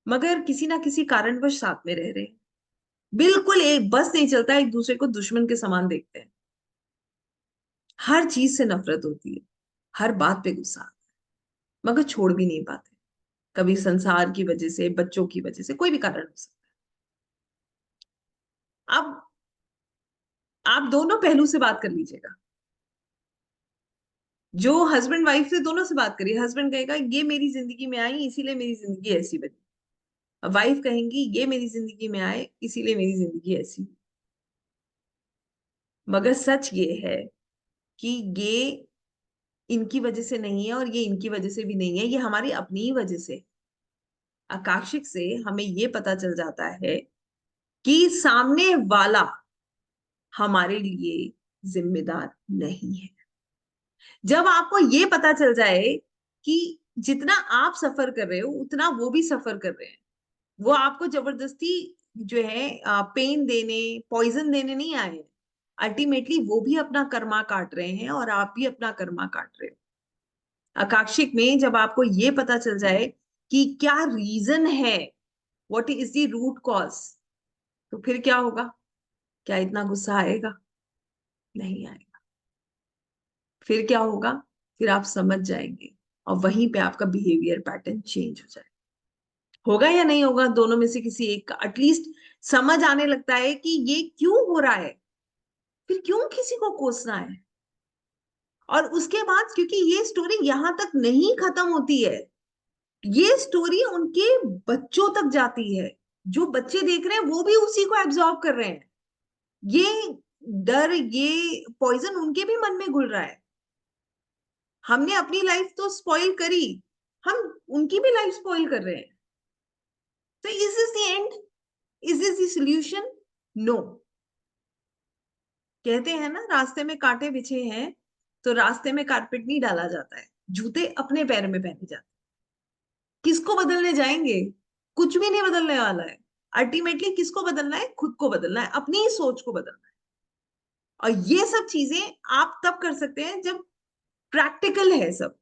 Speaker 1: मगर किसी ना किसी कारणवश साथ में रह रहे हैं। बिल्कुल एक बस नहीं चलता, एक दूसरे को दुश्मन के समान देखते हैं, हर चीज से नफरत होती है, हर बात पे गुस्सा आता है, मगर छोड़ भी नहीं पाते। कभी संसार की वजह से, बच्चों की वजह से, कोई भी कारण हो सकता है। अब आप दोनों पहलू से बात कर लीजिएगा। जो हस्बैंड वाइफ से, दोनों से बात करिए। हस्बैंड कहेगा ये मेरी जिंदगी में आई इसीलिए मेरी जिंदगी ऐसी बनी, वाइफ कहेंगी ये मेरी जिंदगी में आए इसीलिए मेरी जिंदगी ऐसी हुई। मगर सच ये है कि ये इनकी वजह से नहीं है और ये इनकी वजह से भी नहीं है, ये हमारी अपनी ही वजह से। आकाशिक से हमें ये पता चल जाता है कि सामने वाला हमारे लिए जिम्मेदार नहीं है। जब आपको ये पता चल जाए कि जितना आप सफर कर रहे हो उतना वो भी सफर कर रहे हैं, वो आपको जबरदस्ती जो है पेन देने, पॉइजन देने नहीं आए हैं। अल्टीमेटली वो भी अपना कर्मा काट रहे हैं और आप भी अपना कर्मा काट रहे हो। आकांक्षिक में जब आपको ये पता चल जाए कि क्या रीजन है, what is the root cause, तो फिर क्या होगा? क्या इतना गुस्सा आएगा? नहीं आएगा। फिर क्या होगा? फिर आप समझ जाएंगे और वहीं पे आपका बिहेवियर पैटर्न चेंज हो जाएगा। होगा या नहीं होगा, दोनों में से किसी एक का एटलीस्ट समझ आने लगता है कि ये क्यों हो रहा है, फिर क्यों किसी को कोसना है। और उसके बाद, क्योंकि ये स्टोरी यहां तक नहीं खत्म होती है, ये स्टोरी उनके बच्चों तक जाती है। जो बच्चे देख रहे हैं वो भी उसी को एब्जॉर्ब कर रहे हैं। ये डर, ये पॉइजन उनके भी मन में घुल रहा है। हमने अपनी लाइफ तो स्पॉइल करी, हम उनकी भी लाइफ स्पॉइल कर रहे हैं। तो is this the end? Is this the solution? No. कहते हैं ना, रास्ते में कांटे बिछे हैं तो रास्ते में कारपेट नहीं डाला जाता है, जूते अपने पैर में पहने जाते हैं। किसको बदलने जाएंगे? कुछ भी नहीं बदलने वाला है। अल्टीमेटली किसको बदलना है? खुद को बदलना है, अपनी ही सोच को बदलना है। और ये सब चीजें आप तब कर सकते हैं जब प्रैक्टिकल है सब।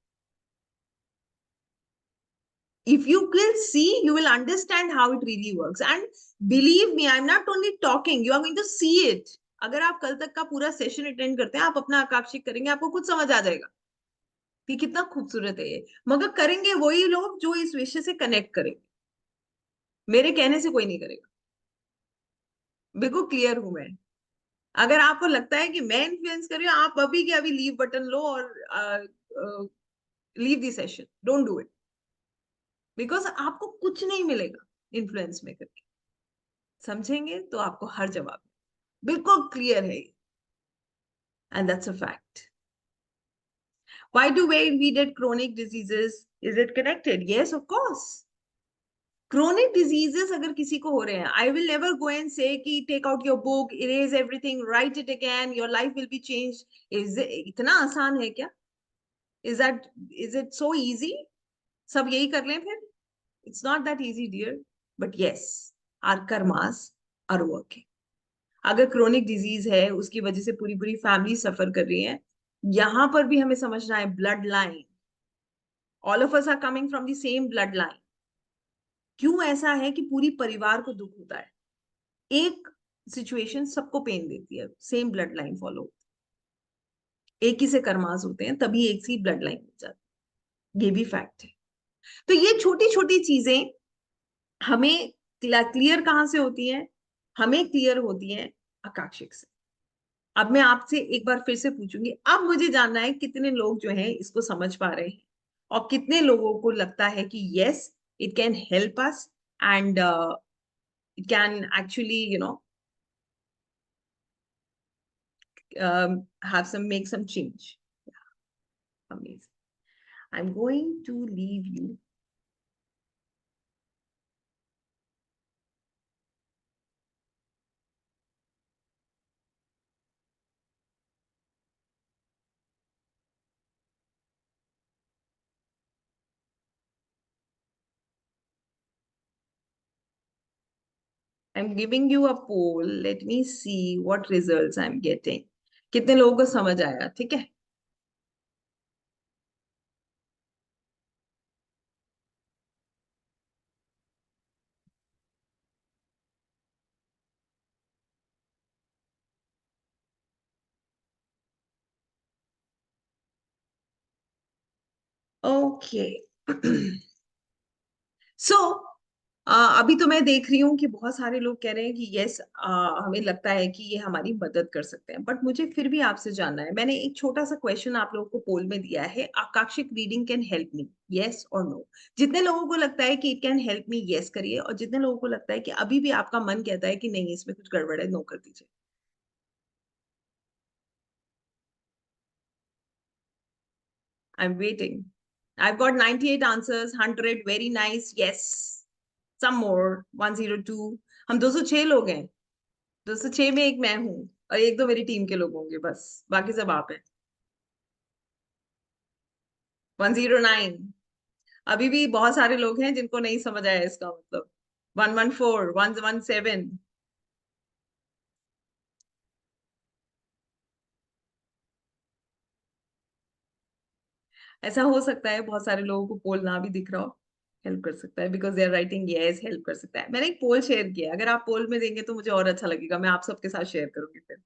Speaker 1: If you will see, you will understand how it really works. And believe me, I'm not only talking, you are going to see it. अगर आप कल तक का पूरा सेशन अटेंड करते हैं, आप अपना आकांक्षित करेंगे, आपको खुद समझ आ जाएगा कि कितना खूबसूरत है ये। मगर करेंगे वही लोग जो इस विषय से कनेक्ट करेंगे, मेरे कहने से कोई नहीं करेगा। बिल्कुल क्लियर हूं मैं। अगर आपको लगता है कि मैं इन्फ्लुएंस कर रही हूँ, आप अभी के अभी लीव बटन लो और leave the session, don't do it, because आपको कुछ नहीं मिलेगा इन्फ्लुएंस में करके। समझेंगे तो आपको हर जवाब बिल्कुल क्लियर है, and that's a fact. Why do we get chronic diseases? Is it connected? Yes, of course. Chronic diseases अगर किसी को हो रहे हैं, I will never go and say कि take out your book, erase everything, write it again, your life will be changed. Is it इतना आसान है क्या? Is it so easy? सब यही कर लें फिर? It's not that easy, dear. But yes, our karmas are working. अगर क्रोनिक डिजीज है, उसकी वजह से पूरी पूरी फैमिली सफर कर रही है, यहां पर भी हमें समझना है blood line. All of us are coming from the same blood line. क्यों ऐसा है कि पूरी परिवार को दुख होता है? एक सिचुएशन सबको पेन देती है, सेम ब्लड लाइन फॉलो, एक ही से कर्मास होते हैं, तभी एक सी ब्लड लाइन हो जाती है, ये भी फैक्ट है। तो ये छोटी छोटी चीजें हमें क्लियर कहां से होती हैं? हमें क्लियर होती हैं आकाशिक से। अब मैं आपसे एक बार फिर से पूछूंगी, अब मुझे जानना है कितने लोग जो हैं इसको समझ पा रहे हैं, और कितने लोगों को लगता है कि yes, it can help us, and it can actually have some make some change. Yeah, amazing. I'm going to leave you. I'm giving you a poll. Let me see what results I'm getting. कितने लोगों को समझ आया? ठीक है। Okay. सो अभी तो मैं देख रही हूँ कि बहुत सारे लोग कह रहे हैं कि यस, हमें लगता है कि ये हमारी मदद कर सकते हैं, बट मुझे फिर भी आपसे जानना है। मैंने एक छोटा सा क्वेश्चन आप लोगों को पोल में दिया है, Akashic reading can help me, yes और नो? जितने लोगों को लगता है कि it can help me, yes करिए, और जितने लोगों को लगता है कि अभी भी आपका मन कहता है कि नहीं इसमें कुछ गड़बड़ है, नो कर दीजिए। I am waiting. I've got 98 answers, 100, very nice, yes. Some more, 102। हम 206 लोग हैं। 206 में एक मैं हूँ, और एक दो मेरी टीम के लोग होंगे, बस बाकी सब आप हैं। 109। अभी भी बहुत सारे लोग हैं जिनको नहीं समझ आया इसका मतलब। 114, 117। ऐसा हो सकता है बहुत सारे लोगों को पोल ना भी दिख रहा हो, हेल्प कर सकता है, because they are writing yes, help कर सकता है। मैंने एक पोल शेयर किया, अगर आप पोल में देंगे तो मुझे और अच्छा लगेगा, मैं आप सबके साथ शेयर करूंगी फिर।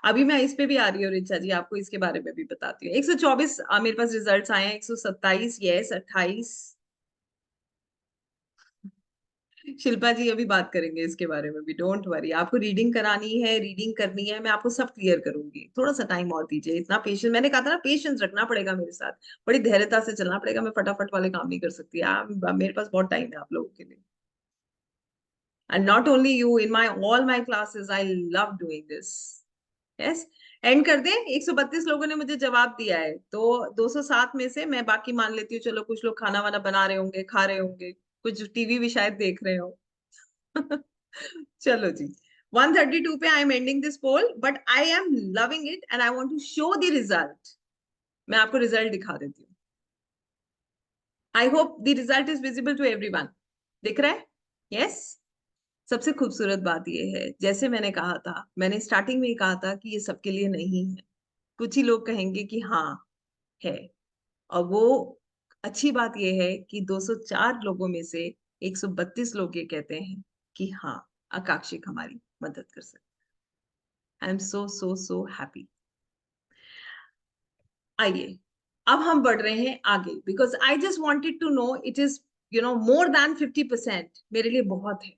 Speaker 1: अभी मैं इस पे भी आ रही हूँ रिचा जी, आपको इसके बारे में भी बताती हूँ। 124 मेरे पास रिजल्ट्स आए हैं, 127 यस, 28। शिल्पा जी अभी बात करेंगे इसके बारे में भी, डोंट वरी। आपको रीडिंग करानी है, रीडिंग करनी है, मैं आपको सब क्लियर करूंगी, थोड़ा सा टाइम और दीजिए। इतना पेशेंस, मैंने कहा था ना, पेशेंस रखना पड़ेगा मेरे साथ, बड़ी धैर्यता से चलना पड़ेगा, मैं फटाफट वाले काम नहीं कर सकती। मेरे पास बहुत टाइम है आप लोगों के लिए। And not only you, in my all my classes I love doing this. Yes. And कर दें? 132 लोगों ने मुझे जवाब दिया है, तो 207 में से मैं बाकी मान लेती हूँ, चलो कुछ लोग खाना वाना बना रहे होंगे, खा रहे होंगे, कुछ टीवी भी शायद देख रहे हो। चलो जी। 132 पे I am ending this poll, but I am loving it and I want to show the result. मैं आपको रिजल्ट दिखा देती हूँ। I hope the result is visible to everyone. दिख रहा है? यस। सबसे खूबसूरत बात यह है, जैसे मैंने कहा था, मैंने स्टार्टिंग में ही कहा था कि ये सबके लिए नहीं है। कुछ ही लोग कहेंगे कि हाँ है, और वो अच्छी बात यह है कि 204 लोगों में से 132 लोग ये कहते हैं कि हाँ, आकांक्षिक हमारी मदद कर सकते हैं। I am so so so happy. आइए, अब हम बढ़ रहे हैं आगे, because I just wanted to know, it is more than 50% मेरे लिए बहुत है,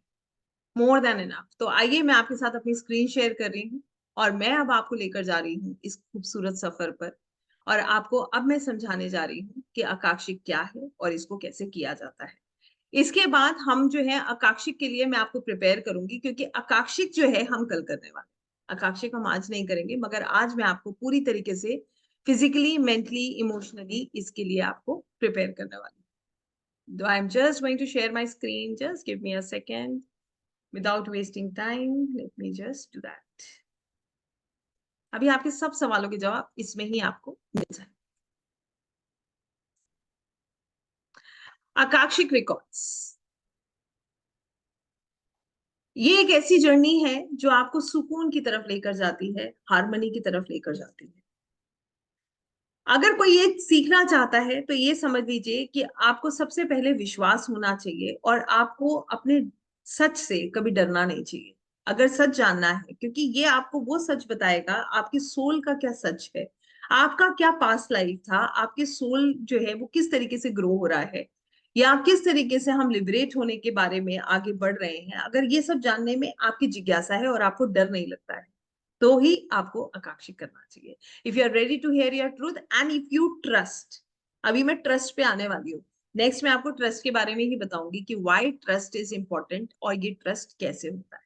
Speaker 1: मोर देन इनफ। तो आइए, मैं आपके साथ अपनी स्क्रीन शेयर कर रही हूँ और मैं अब आपको लेकर जा रही हूँ इस खूबसूरत सफर पर। और आपको अब मैं समझाने जा रही हूँ कि आकांक्षिक क्या है और इसको कैसे किया जाता है। इसके बाद हम जो है आकांक्षिक के लिए मैं आपको प्रिपेयर करूंगी, क्योंकि आकांक्षिक जो है हम कल करने वाले हैं। आकांक्षिक हम आज नहीं करेंगे, मगर आज मैं आपको पूरी तरीके से फिजिकली, मेंटली, इमोशनली इसके लिए आपको प्रिपेयर करने वाली हूँ। I am just going to share my screen, just give me a second. Without wasting time, let me just do that. अभी आपके सब सवालों के जवाब इसमें ही आपको मिल जाए। आकांक्षिक रिकॉर्ड्स, ये एक ऐसी जर्नी है जो आपको सुकून की तरफ लेकर जाती है, हार्मनी की तरफ लेकर जाती है। अगर कोई ये सीखना चाहता है तो ये समझ लीजिए कि आपको सबसे पहले विश्वास होना चाहिए और आपको अपने सच से कभी डरना नहीं चाहिए। अगर सच जानना है, क्योंकि ये आपको वो सच बताएगा आपकी सोल का क्या सच है, आपका क्या पास्ट लाइफ था, आपके सोल जो है वो किस तरीके से ग्रो हो रहा है, या किस तरीके से हम लिबरेट होने के बारे में आगे बढ़ रहे हैं। अगर ये सब जानने में आपकी जिज्ञासा है और आपको डर नहीं लगता है, तो ही आपको आकांक्षित करना चाहिए। If you are ready to hear your truth and if you trust. अभी मैं ट्रस्ट पे आने वाली हूँ। नेक्स्ट मैं आपको ट्रस्ट के बारे में ही बताऊंगी कि व्हाई ट्रस्ट इज इंपॉर्टेंट और ये ट्रस्ट कैसे होता है।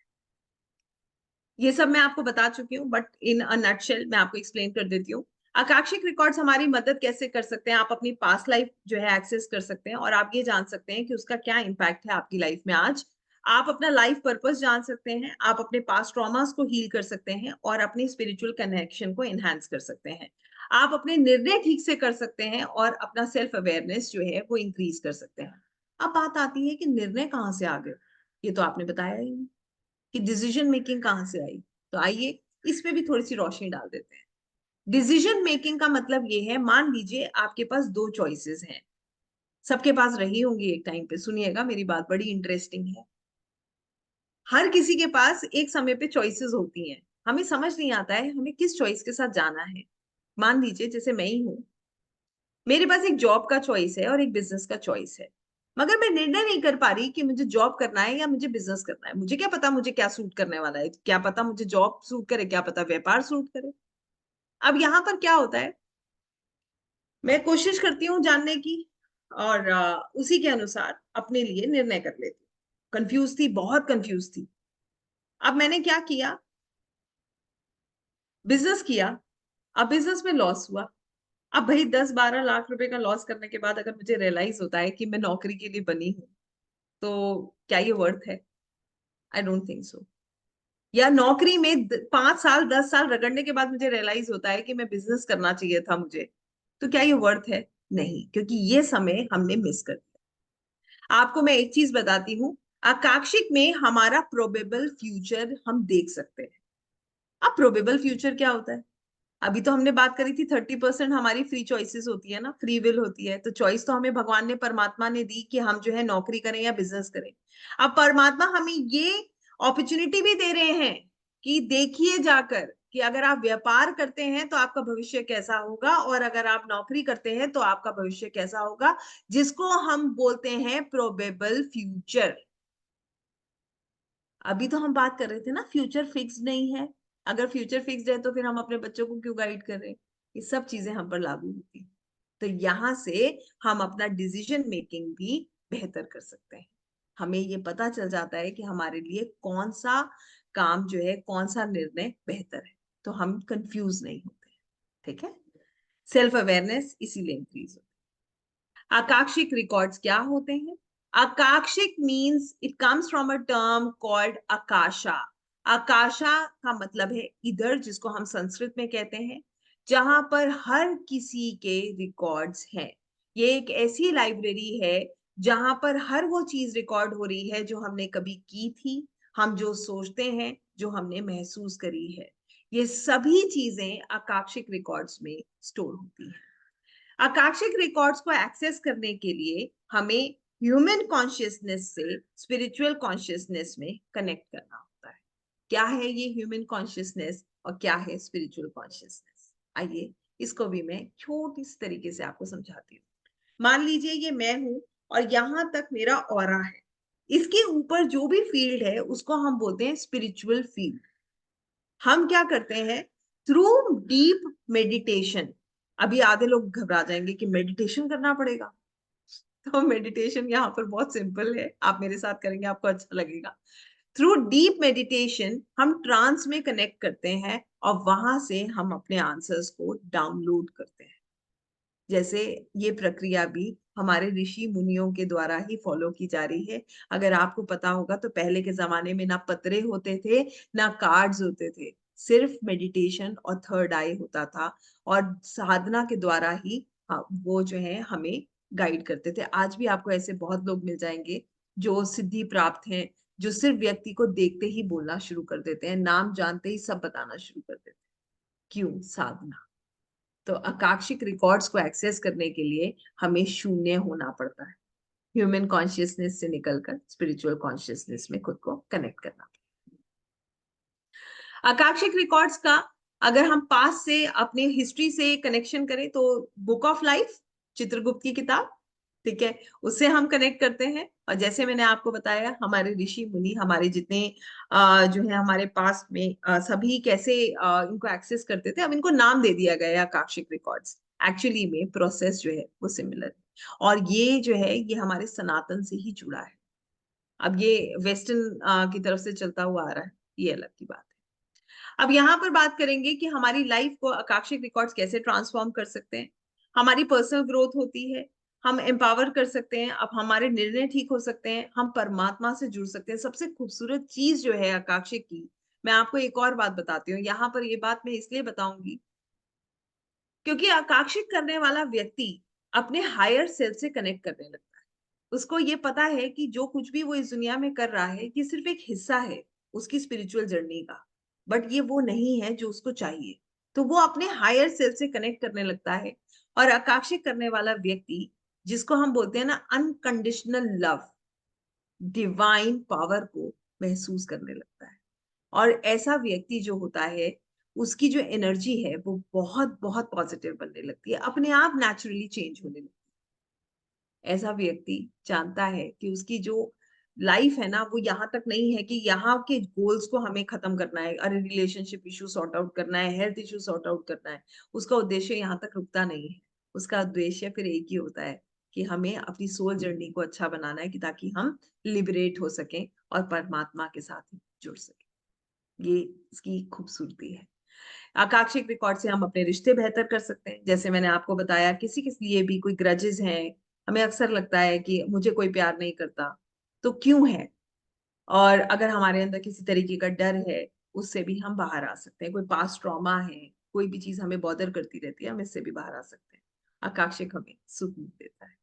Speaker 1: ये सब मैं आपको बता चुकी हूँ, बट इन अ नटशेल मैं आपको एक्सप्लेन कर देती हूँ। आकांक्षिक रिकॉर्ड्स हमारी मदद कैसे कर सकते हैं। आप अपनी पास्ट लाइफ जो है एक्सेस कर सकते हैं और आप ये जान सकते हैं कि उसका क्या इम्पैक्ट है आपकी लाइफ में आज। आप अपना लाइफ पर्पस जान सकते हैं, आप अपने पास्ट ट्रॉमास को हील कर सकते हैं और अपनी स्पिरिचुअल कनेक्शन को एनहांस कर सकते हैं। आप अपने निर्णय ठीक से कर सकते हैं और अपना सेल्फ अवेयरनेस जो है वो इंक्रीज कर सकते हैं। अब बात आती है कि निर्णय कहाँ से आ गए, ये तो आपने बताया ही नहीं कि डिसीजन मेकिंग कहाँ से आई। तो आइए इस पे भी थोड़ी सी रोशनी डाल देते हैं। डिसीजन मेकिंग का मतलब ये है, मान लीजिए आपके पास दो चॉइसेस हैं, सबके पास रही होंगी एक टाइम पे। सुनिएगा, मेरी बात बड़ी इंटरेस्टिंग है। हर किसी के पास एक समय पे चॉइसेस होती हैं, हमें समझ नहीं आता है हमें किस चॉइस के साथ जाना है। मान लीजिए जैसे मैं ही हूं, मेरे पास एक जॉब का चॉइस है और एक बिजनेस का चॉइस है, मगर मैं निर्णय नहीं कर पा रही कि मुझे जॉब करना है या मुझे बिजनेस करना है। मुझे क्या पता मुझे क्या सूट करने वाला है, क्या पता मुझे जॉब सूट करे, क्या पता व्यापार सूट करे। अब यहाँ पर क्या होता है, मैं कोशिश करती हूँ जानने की और उसी के अनुसार अपने लिए निर्णय कर लेती हूँ। कंफ्यूज थी, बहुत कंफ्यूज थी। अब मैंने क्या किया, बिजनेस किया। अब बिजनेस में लॉस हुआ। अब भाई 10-12 लाख रुपए का लॉस करने के बाद अगर मुझे रियलाइज होता है कि मैं नौकरी के लिए बनी हूँ, तो क्या ये वर्थ है? I don't think so. या नौकरी में 5 साल 10 साल रगड़ने के बाद मुझे रियलाइज होता है कि मैं बिजनेस करना चाहिए था मुझे, तो क्या ये वर्थ है? नहीं, क्योंकि ये समय हमने मिस कर दिया। आपको मैं एक चीज बताती हूँ, आकांक्षिक में हमारा प्रोबेबल फ्यूचर हम देख सकते हैं। अब प्रोबेबल फ्यूचर क्या होता है? अभी तो हमने बात करी थी 30% हमारी फ्री चॉइसेस होती है ना, फ्री विल होती है। तो चॉइस तो हमें भगवान ने, परमात्मा ने दी कि हम जो है नौकरी करें या बिजनेस करें। अब परमात्मा हमें ये अपॉर्चुनिटी भी दे रहे हैं कि देखिए जाकर कि अगर आप व्यापार करते हैं तो आपका भविष्य कैसा होगा और अगर आप नौकरी करते हैं तो आपका भविष्य कैसा होगा, जिसको हम बोलते हैं प्रोबेबल फ्यूचर। अभी तो हम बात कर रहे थे ना फ्यूचर फिक्स नहीं है। अगर फ्यूचर फिक्स्ड है तो फिर हम अपने बच्चों को क्यों गाइड कर रहे हैं? ये सब चीजें हम पर लागू होती हैं। तो यहाँ से हम अपना डिसीजन मेकिंग भी बेहतर कर सकते हैं। हमें ये पता चल जाता है कि हमारे लिए कौन सा काम जो है, कौन सा निर्णय बेहतर है, तो हम कंफ्यूज नहीं होते। ठीक है, सेल्फ अवेयरनेस इसीलिए इंक्रीज होती है। आकांक्षिक रिकॉर्ड्स क्या होते हैं? Akashic means it comes from a term called akasha. आकाशा का मतलब है इधर, जिसको हम संस्कृत में कहते हैं, जहां पर हर किसी के रिकॉर्ड्स हैं। ये एक ऐसी लाइब्रेरी है जहां पर हर वो चीज रिकॉर्ड हो रही है जो हमने कभी की थी, हम जो सोचते हैं, जो हमने महसूस करी है। ये सभी चीजें आकांक्षिक रिकॉर्ड्स में स्टोर होती हैं। आकाशिक रिकॉर्ड्स को एक्सेस करने के लिए हमें ह्यूमन कॉन्शियसनेस से स्पिरिचुअल कॉन्शियसनेस में कनेक्ट करना होता है। क्या है ये ह्यूमन कॉन्शियसनेस और क्या है स्पिरिचुअल कॉन्शियसनेस? आइए इसको भी मैं छोटी सी तरीके से आपको समझाती हूँ। मान लीजिए ये मैं हूं और यहां तक मेरा ऑरा है। इसके ऊपर जो भी फील्ड है उसको हम बोलते हैं स्पिरिचुअल फील्ड। हम क्या करते हैं थ्रू डीप मेडिटेशन। अभी आधे लोग घबरा जाएंगे कि मेडिटेशन करना पड़ेगा। तो मेडिटेशन यहाँ पर बहुत सिंपल है, आप मेरे साथ करेंगे आपको अच्छा लगेगा। थ्रू डीप मेडिटेशन हम ट्रांस में कनेक्ट करते हैं और वहां से हम अपने आंसर्स को डाउनलोड करते हैं। जैसे ये प्रक्रिया भी हमारे ऋषि मुनियों के द्वारा ही फॉलो की जा रही है। अगर आपको पता होगा तो पहले के जमाने में ना पत्रे होते थे ना कार्ड्स होते थे, सिर्फ मेडिटेशन और थर्ड आई होता था और साधना के द्वारा ही वो जो है हमें गाइड करते थे। आज भी आपको ऐसे बहुत लोग मिल जाएंगे जो सिद्धि प्राप्त हैं, जो सिर्फ व्यक्ति को देखते ही बोलना शुरू कर देते हैं, नाम जानते ही सब बताना शुरू कर देते हैं। क्यों? साधना। तो आकाशिक रिकॉर्ड्स को एक्सेस करने के लिए हमें शून्य होना पड़ता है। ह्यूमन कॉन्शियसनेस से निकलकर स्पिरिचुअल कॉन्शियसनेस में खुद को कनेक्ट करना। आकाशिक रिकॉर्ड्स का अगर हम पास से अपने हिस्ट्री से कनेक्शन करें तो बुक ऑफ लाइफ, चित्रगुप्त की किताब, ठीक है, उससे हम कनेक्ट करते हैं। और जैसे मैंने आपको बताया हमारे ऋषि मुनि, हमारे जितने जो है हमारे पास में सभी कैसे इनको एक्सेस करते थे, अब इनको नाम दे दिया गया है आकाशिक रिकॉर्ड्स। एक्चुअली में प्रोसेस जो है वो सिमिलर है और ये जो है ये हमारे सनातन से ही जुड़ा है। अब ये वेस्टर्न की तरफ से चलता हुआ आ रहा है, ये अलग की बात है। अब यहाँ पर बात करेंगे कि हमारी लाइफ को आकाशिक रिकॉर्ड्स कैसे ट्रांसफॉर्म कर सकते हैं। हमारी पर्सनल ग्रोथ होती है, हम एम्पावर कर सकते हैं, अब हमारे निर्णय ठीक हो सकते हैं, हम परमात्मा से जुड़ सकते हैं। सबसे खूबसूरत चीज जो है आकाशिक की, मैं आपको एक और बात बताती हूँ। यहाँ पर ये बात मैं इसलिए बताऊंगी क्योंकि आकाशिक करने वाला व्यक्ति अपने हायर सेल्फ से कनेक्ट करने लगता है। उसको ये पता है कि जो कुछ भी वो इस दुनिया में कर रहा है ये सिर्फ एक हिस्सा है उसकी स्पिरिचुअल जर्नी का, बट ये वो नहीं है जो उसको चाहिए। तो वो अपने हायर सेल्फ से कनेक्ट करने लगता है और आकाशिक करने वाला व्यक्ति, जिसको हम बोलते हैं ना अनकंडीशनल लव, डिवाइन पावर को महसूस करने लगता है। और ऐसा व्यक्ति जो होता है उसकी जो एनर्जी है वो बहुत बहुत पॉजिटिव बनने लगती है, अपने आप नेचुरली चेंज होने लगती है। ऐसा व्यक्ति जानता है कि उसकी जो लाइफ है ना वो यहाँ तक नहीं है कि यहाँ के गोल्स को हमें खत्म करना है, अरे रिलेशनशिप इशू सॉर्ट आउट करना है, हेल्थ इशू सॉर्ट आउट करना है। उसका उद्देश्य यहाँ तक रुकता नहीं है। उसका उद्देश्य फिर एक ही होता है कि हमें अपनी सोल जर्नी को अच्छा बनाना है कि ताकि हम लिबरेट हो सकें और परमात्मा के साथ जुड़ सकें। ये इसकी खूबसूरती है। आकांक्षिक रिकॉर्ड से हम अपने रिश्ते बेहतर कर सकते हैं। जैसे मैंने आपको बताया किसी किसी लिए भी कोई ग्रजेस हैं, हमें अक्सर लगता है कि मुझे कोई प्यार नहीं करता, तो क्यों है? और अगर हमारे अंदर किसी तरीके का डर है उससे भी हम बाहर आ सकते हैं। कोई पास्ट ट्रॉमा है, कोई भी चीज हमें बॉदर करती रहती है, हम इससे भी बाहर आ सकते हैं। आकांक्षिक हमें सुकून देता है।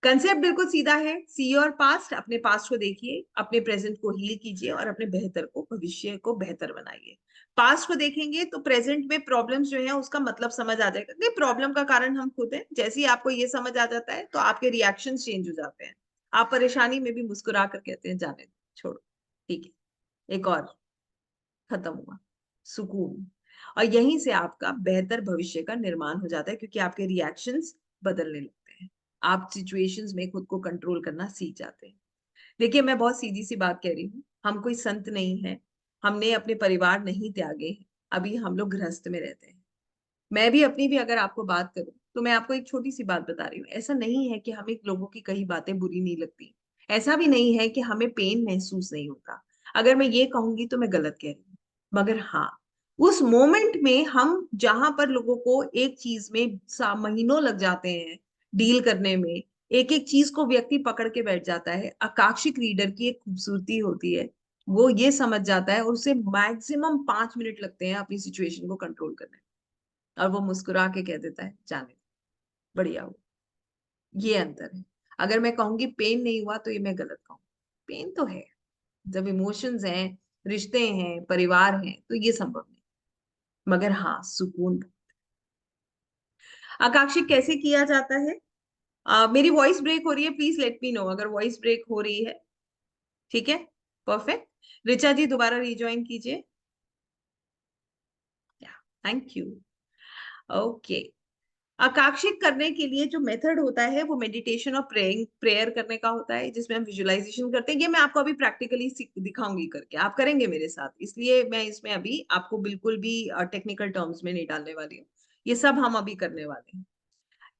Speaker 1: कंसेप्ट बिल्कुल सीधा है, सी योर पास्ट, अपने पास्ट को देखिए, अपने प्रेजेंट को हील कीजिए और अपने बेहतर को, भविष्य को बेहतर बनाइए। पास्ट को देखेंगे तो प्रेजेंट में प्रॉब्लम्स जो है उसका मतलब समझ आ जाएगा कि प्रॉब्लम का कारण हम खुद हैं। जैसे ही आपको ये समझ आ जाता है तो आपके रिएक्शन चेंज हो जाते हैं। आप परेशानी में भी मुस्कुरा कर कहते हैं जाने दो, छोड़ो, ठीक है, एक और, खत्म हुआ, सुकून। और यहीं से आपका बेहतर भविष्य का निर्माण हो जाता है क्योंकि आपके रिएक्शंस बदलने लगते हैं। आप सिचुएशंस में खुद को कंट्रोल करना सीख जाते हैं। देखिए मैं बहुत सीधी सी बात कह रही हूँ, हम कोई संत नहीं है, हमने अपने परिवार नहीं त्यागे हैं, अभी हम लोग गृहस्थ में रहते हैं। मैं भी अपनी भी अगर आपको बात करूं तो मैं आपको एक छोटी सी बात बता रही हूँ। ऐसा नहीं है कि हमें लोगों की कई बातें बुरी नहीं लगती, ऐसा भी नहीं है कि हमें पेन महसूस नहीं होता। अगर मैं ये कहूंगी तो मैं गलत कह रही हूँ, मगर हाँ, उस मोमेंट में हम जहां पर लोगों को एक चीज में महीनों लग जाते हैं डील करने में, एक एक चीज को व्यक्ति पकड़ के बैठ जाता है। आकाशिक रीडर की एक खूबसूरती होती है, वो ये समझ जाता है और उसे मैक्सिमम 5 मिनट लगते हैं अपनी सिचुएशन को कंट्रोल करने में, और वो मुस्कुरा के कह देता है जाने दो, बढ़िया हो। ये अंतर है। अगर मैं कहूंगी पेन नहीं हुआ तो ये मैं गलत कहूँ। पेन तो है, जब इमोशंस हैं, रिश्ते हैं, परिवार हैं, तो ये संभव नहीं, मगर हाँ सुकून। आकांक्षित कैसे किया जाता है? मेरी वॉइस ब्रेक हो रही है, प्लीज लेट मी नो अगर वॉइस ब्रेक हो रही है। ठीक है, परफेक्ट। ऋचा जी दोबारा रिज्वाइन कीजिए। Thank you. ओके। आकांक्षित करने के लिए जो मेथड होता है वो मेडिटेशन और प्रेइंग प्रेयर करने का होता है, जिसमें हम विजुअलाइजेशन करते हैं। ये मैं आपको अभी प्रैक्टिकली दिखाऊंगी करके, आप करेंगे मेरे साथ, इसलिए मैं इसमें अभी आपको बिल्कुल भी टेक्निकल टर्म्स में नहीं डालने वाली हूँ। ये सब हम अभी करने वाले हैं।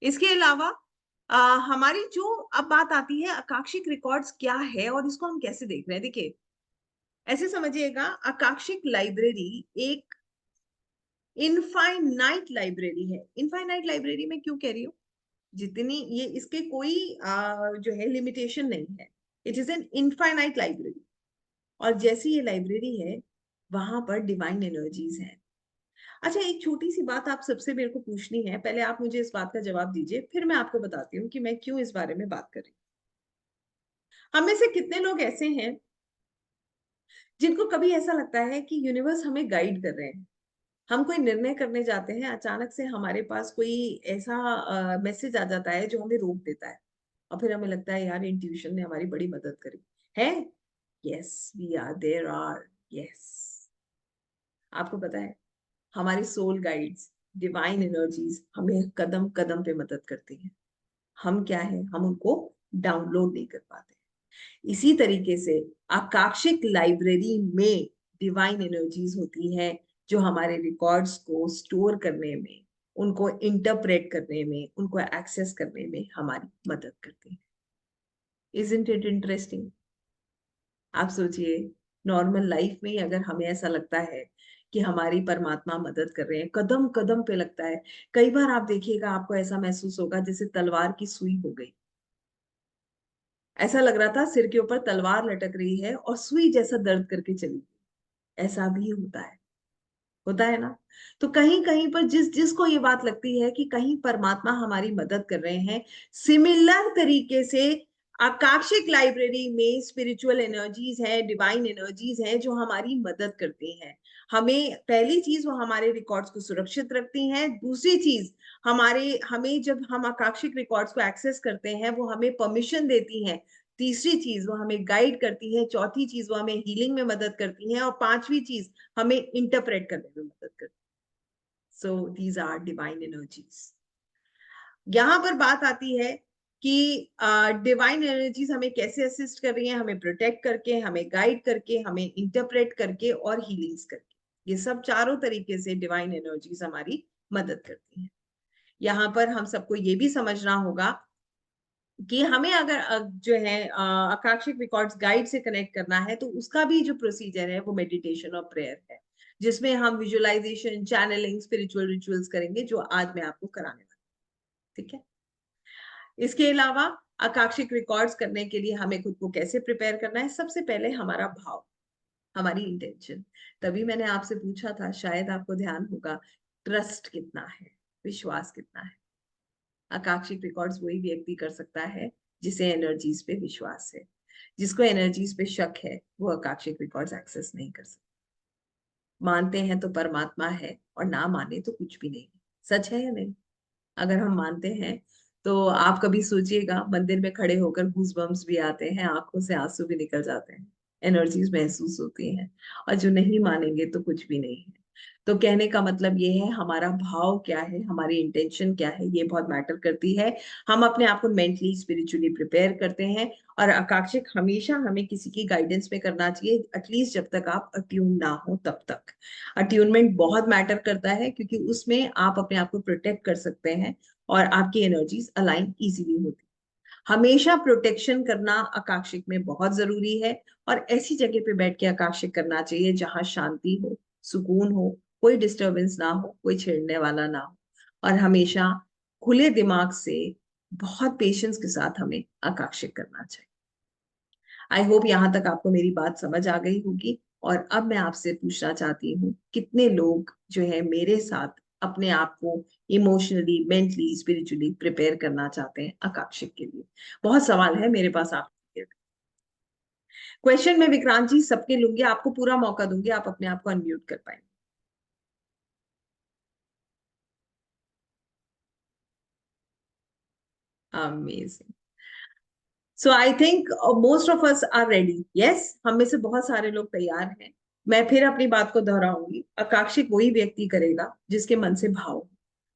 Speaker 1: इसके अलावा अ, हमारी जो अब बात आती है आकांक्षिक रिकॉर्ड्स क्या है और इसको हम कैसे देख रहे हैं। देखिए, ऐसे समझिएगा, आकांक्षिक लाइब्रेरी एक इनफाइनाइट लाइब्रेरी है। इनफाइनाइट लाइब्रेरी में क्यों कह रही हूँ, जितनी ये इसके कोई जो है लिमिटेशन नहीं है। It is an infinite library. और जैसी ये लाइब्रेरी है, वहां पर डिवाइन एनर्जीज हैं। अच्छा, एक छोटी सी बात आप सबसे मेरे को पूछनी है, पहले आप मुझे इस बात का जवाब दीजिए, फिर मैं आपको बताती हूँ कि मैं क्यों इस बारे में बात कर रही हूँ। हम में से कितने लोग ऐसे हैं जिनको कभी ऐसा लगता है कि यूनिवर्स हमें गाइड कर रहे हैं? हम कोई निर्णय करने जाते हैं, अचानक से हमारे पास कोई ऐसा मैसेज आ जाता है जो हमें रोक देता है, और फिर हमें लगता है यार इंट्यूशन ने हमारी बड़ी मदद करी है। Yes, we are there are. Yes, आपको पता है, हमारी सोल गाइड्स, डिवाइन एनर्जीज हमें कदम कदम पे मदद करती हैं। हम क्या है, हम उनको डाउनलोड नहीं कर पाते। इसी तरीके से आकाशिक लाइब्रेरी में डिवाइन एनर्जीज होती हैं, जो हमारे रिकॉर्ड्स को स्टोर करने में, उनको इंटरप्रेट करने में, उनको एक्सेस करने में हमारी मदद करती हैं। Isn't it interesting? आप सोचिए, नॉर्मल लाइफ में ही अगर हमें ऐसा लगता है कि हमारी परमात्मा मदद कर रहे हैं, कदम कदम पे लगता है। कई बार आप देखिएगा, आपको ऐसा महसूस होगा जैसे तलवार की सुई हो गई। ऐसा लग रहा था सिर के ऊपर तलवार लटक रही है और सुई जैसा दर्द करके चली गई। ऐसा भी होता है ना? तो कहीं कहीं पर जिस जिसको ये बात लगती है कि कहीं परमात्मा हमारी मदद कर रहे हैं, सिमिलर तरीके से आकाशिक लाइब्रेरी में स्पिरिचुअल एनर्जीज है, डिवाइन एनर्जीज है जो हमारी मदद करती हैं। हमें पहली चीज, वो हमारे रिकॉर्ड्स को सुरक्षित रखती हैं। दूसरी चीज, हमारे हमें जब हम आकाशिक रिकॉर्ड्स को एक्सेस करते हैं, वो हमें परमिशन देती हैं। तीसरी चीज, वो हमें गाइड करती है। चौथी चीज, वो हमें हीलिंग में मदद करती है। और पांचवी चीज, हमें इंटरप्रेट करने में मदद करती है। So these are divine energies. यहाँ पर बात आती है कि डिवाइन एनर्जीज हमें कैसे असिस्ट कर रही हैं, हमें प्रोटेक्ट करके, हमें गाइड करके, हमें इंटरप्रेट करके और हीलिंग्स करके। ये सब चारों तरीके से डिवाइन एनर्जीज हमारी मदद करती हैं। यहाँ पर हम सबको ये भी समझना होगा कि हमें अगर जो है आकाशिक रिकॉर्ड्स गाइड से कनेक्ट करना है, तो उसका भी जो प्रोसीजर है वो मेडिटेशन और प्रेयर है, जिसमें हम विजुअलाइजेशन, चैनलिंग, स्पिरिचुअल रिचुअल्स करेंगे, जो आज मैं आपको कराने वाली हूँ। ठीक है? इसके अलावा आकाशिक रिकॉर्ड्स करने के लिए हमें खुद को कैसे प्रिपेयर करना है? सबसे पहले हमारा भाव, हमारी इंटेंशन। तभी मैंने आपसे पूछा था, शायद आपको ध्यान होगा, ट्रस्ट कितना है, विश्वास कितना है। आकांक्षिक रिकॉर्ड्स वही व्यक्ति कर सकता है जिसे एनर्जीज पे विश्वास है। जिसको एनर्जीज पे शक है, वो आकांक्षिक रिकॉर्ड्स एक्सेस नहीं कर सकता। मानते हैं तो परमात्मा है, और ना माने तो कुछ भी नहीं। सच है या नहीं? अगर हम मानते हैं तो आप कभी सोचिएगा, मंदिर में खड़े होकर गूज बम्स भी आते हैं, आंखों से आंसू भी निकल जाते हैं, एनर्जीज महसूस होती हैं। और जो नहीं मानेंगे तो कुछ भी नहीं है। तो कहने का मतलब ये है, हमारा भाव क्या है, हमारी इंटेंशन क्या है, ये बहुत मैटर करती है। हम अपने आप को मेंटली, स्पिरिचुअली प्रिपेयर करते हैं। और आकांक्षिक हमेशा हमें किसी की गाइडेंस में करना चाहिए, एटलीस्ट जब तक आप अट्यून ना हो तब तक। अट्यूनमेंट बहुत मैटर करता है, क्योंकि उसमें आप अपने आप को प्रोटेक्ट कर सकते हैं और आपकी एनर्जीज अलाइन इजीली होती। हमेशा प्रोटेक्शन करना आकांक्षिक में बहुत जरूरी है। और ऐसी जगह पे बैठ के आकांक्षिक करना चाहिए जहां शांति हो, सुकून हो, कोई डिस्टरबेंस ना हो, कोई छेड़ने वाला ना हो। और हमेशा खुले दिमाग से, बहुत पेशेंस के साथ हमें आकांक्षिक करना चाहिए। आई होप यहाँ तक आपको मेरी बात समझ आ गई होगी। और अब मैं आपसे पूछना चाहती हूँ, कितने लोग जो है मेरे साथ अपने आप को इमोशनली, मेंटली, स्पिरिचुअली प्रिपेयर करना चाहते हैं आकांक्षिक के लिए? बहुत सवाल है मेरे पास आपके। क्वेश्चन में विक्रांत जी सबके लूंगी, आपको पूरा मौका दूंगी, आप अपने आप को अनम्यूट कर पाएंगे। Amazing. So I think most of us are ready. Yes, हम में से बहुत सारे लोग तैयार हैं. मैं फिर अपनी बात को दोहराऊंगी, आकांक्षी वही व्यक्ति करेगा जिसके मन से भाव हो.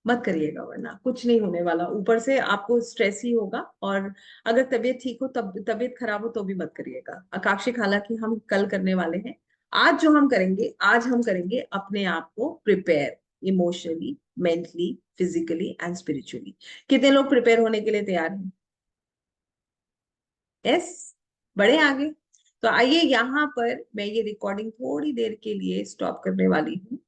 Speaker 1: मत करिएगा, वरना कुछ नहीं होने वाला. ऊपर से आपको स्ट्रेस ही होगा. और अगर तबीयत ठीक हो, तब तबीयत खराब हो तो भी मत करिएगा. आकांक्षी, हालांकि हम कल करने वाले हैं. आज जो हम करेंगे, आज हम करेंगे अपने आप को prepare, emotionally, mentally, physically and spiritually. कितने लोग प्रिपेयर होने के लिए तैयार हैं? यस. बढ़े आगे. तो आइए, यहाँ पर मैं ये रिकॉर्डिंग थोड़ी देर के लिए स्टॉप करने वाली हूँ.